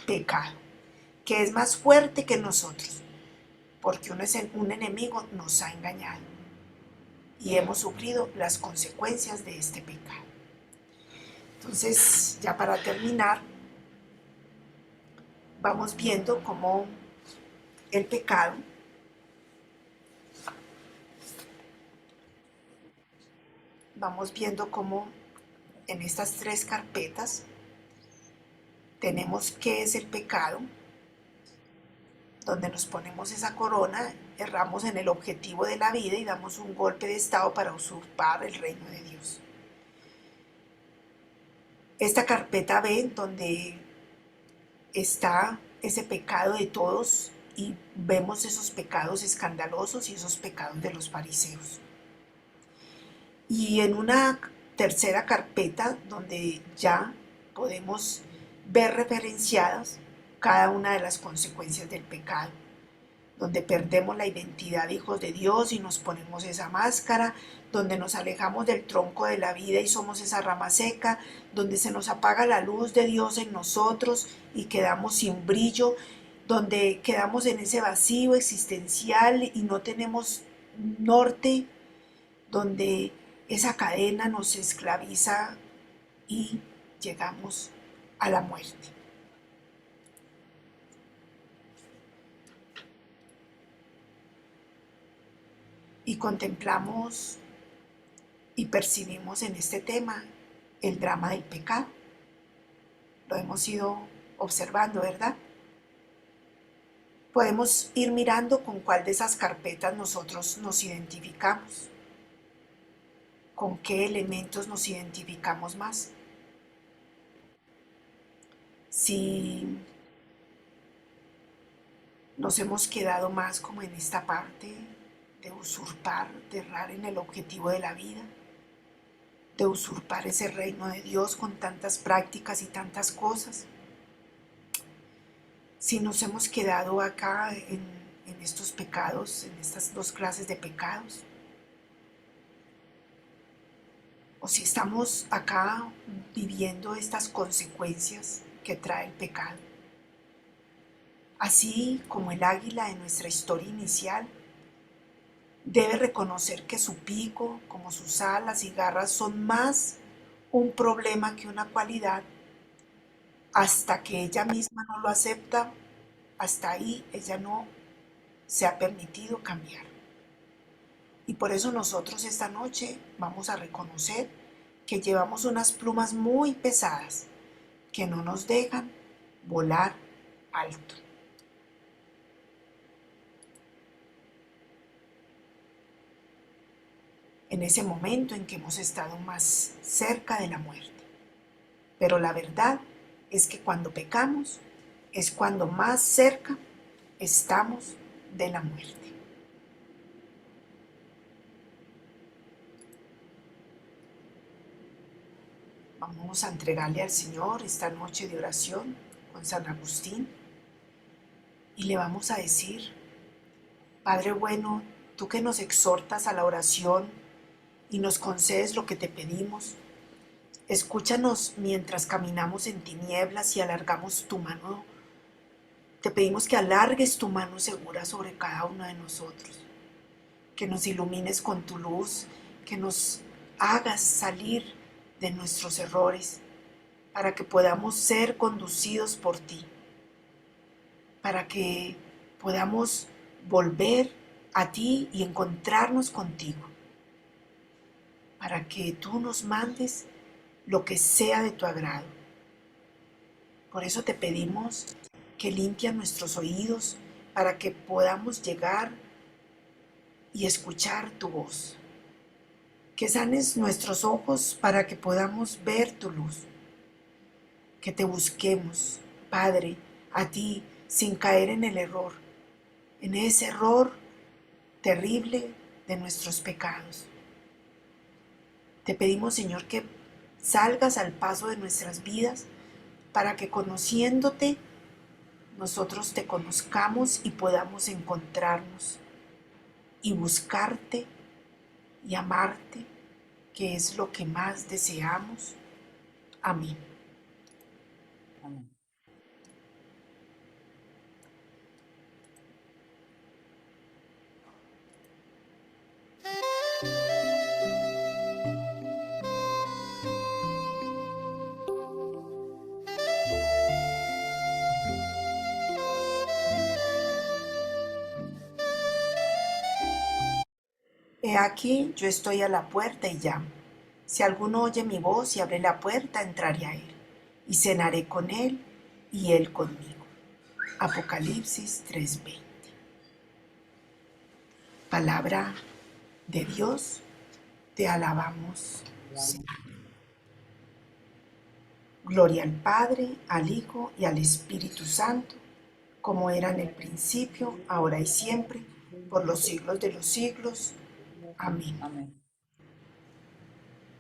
pecado, que es más fuerte que nosotros, porque un enemigo nos ha engañado y hemos sufrido las consecuencias de este pecado. Entonces, ya para terminar, vamos viendo cómo el pecado en estas 3 carpetas tenemos qué es el pecado, donde nos ponemos esa corona, erramos en el objetivo de la vida y damos un golpe de estado para usurpar el reino de Dios. Esta carpeta B, donde está ese pecado de todos y vemos esos pecados escandalosos y esos pecados de los fariseos. Y en una tercera carpeta donde ya podemos ver referenciadas cada una de las consecuencias del pecado, donde perdemos la identidad de hijos de Dios y nos ponemos esa máscara, donde nos alejamos del tronco de la vida y somos esa rama seca, donde se nos apaga la luz de Dios en nosotros y quedamos sin brillo, donde quedamos en ese vacío existencial y no tenemos norte, donde esa cadena nos esclaviza y llegamos a la muerte. Y contemplamos y percibimos en este tema el drama del pecado. Lo hemos ido observando, ¿verdad? Podemos ir mirando con cuál de esas carpetas nosotros nos identificamos, con qué elementos nos identificamos más. Si nos hemos quedado más como en esta parte de usurpar, de errar en el objetivo de la vida, de usurpar ese reino de Dios con tantas prácticas y tantas cosas. Si nos hemos quedado acá en estos pecados, en estas 2 clases de pecados, o si estamos acá viviendo estas consecuencias que trae el pecado. Así como el águila de nuestra historia inicial, debe reconocer que su pico, como sus alas y garras, son más un problema que una cualidad. Hasta que ella misma no lo acepta, hasta ahí ella no se ha permitido cambiar. Y por eso nosotros esta noche vamos a reconocer que llevamos unas plumas muy pesadas que no nos dejan volar alto. En ese momento en que hemos estado más cerca de la muerte. Pero la verdad es que cuando pecamos es cuando más cerca estamos de la muerte. Vamos a entregarle al Señor esta noche de oración con San Agustín y le vamos a decir: Padre bueno, tú que nos exhortas a la oración y nos concedes lo que te pedimos, escúchanos mientras caminamos en tinieblas y alargamos tu mano. Te pedimos que alargues tu mano segura sobre cada uno de nosotros, que nos ilumines con tu luz, que nos hagas salir de nuestros errores, para que podamos ser conducidos por ti, para que podamos volver a ti y encontrarnos contigo, para que tú nos mandes lo que sea de tu agrado. Por eso te pedimos que limpies nuestros oídos para que podamos llegar y escuchar tu voz. Que sanes nuestros ojos para que podamos ver tu luz. Que te busquemos, Padre, a ti, sin caer en el error, en ese error terrible de nuestros pecados. Te pedimos, Señor, que salgas al paso de nuestras vidas para que conociéndote nosotros te conozcamos y podamos encontrarnos y buscarte y amarte, que es lo que más deseamos. Amén. Amén. He aquí, yo estoy a la puerta y llamo. Si alguno oye mi voz y abre la puerta, entraré a él, y cenaré con él y él conmigo. Apocalipsis 3:20. Palabra de Dios, te alabamos, Señor. Gloria al Padre, al Hijo y al Espíritu Santo, como era en el principio, ahora y siempre, por los siglos de los siglos. Amén. Amén.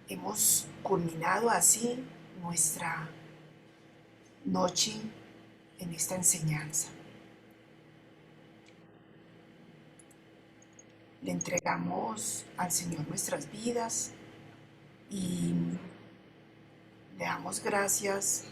Hemos culminado así nuestra noche en esta enseñanza. Le entregamos al Señor nuestras vidas y le damos gracias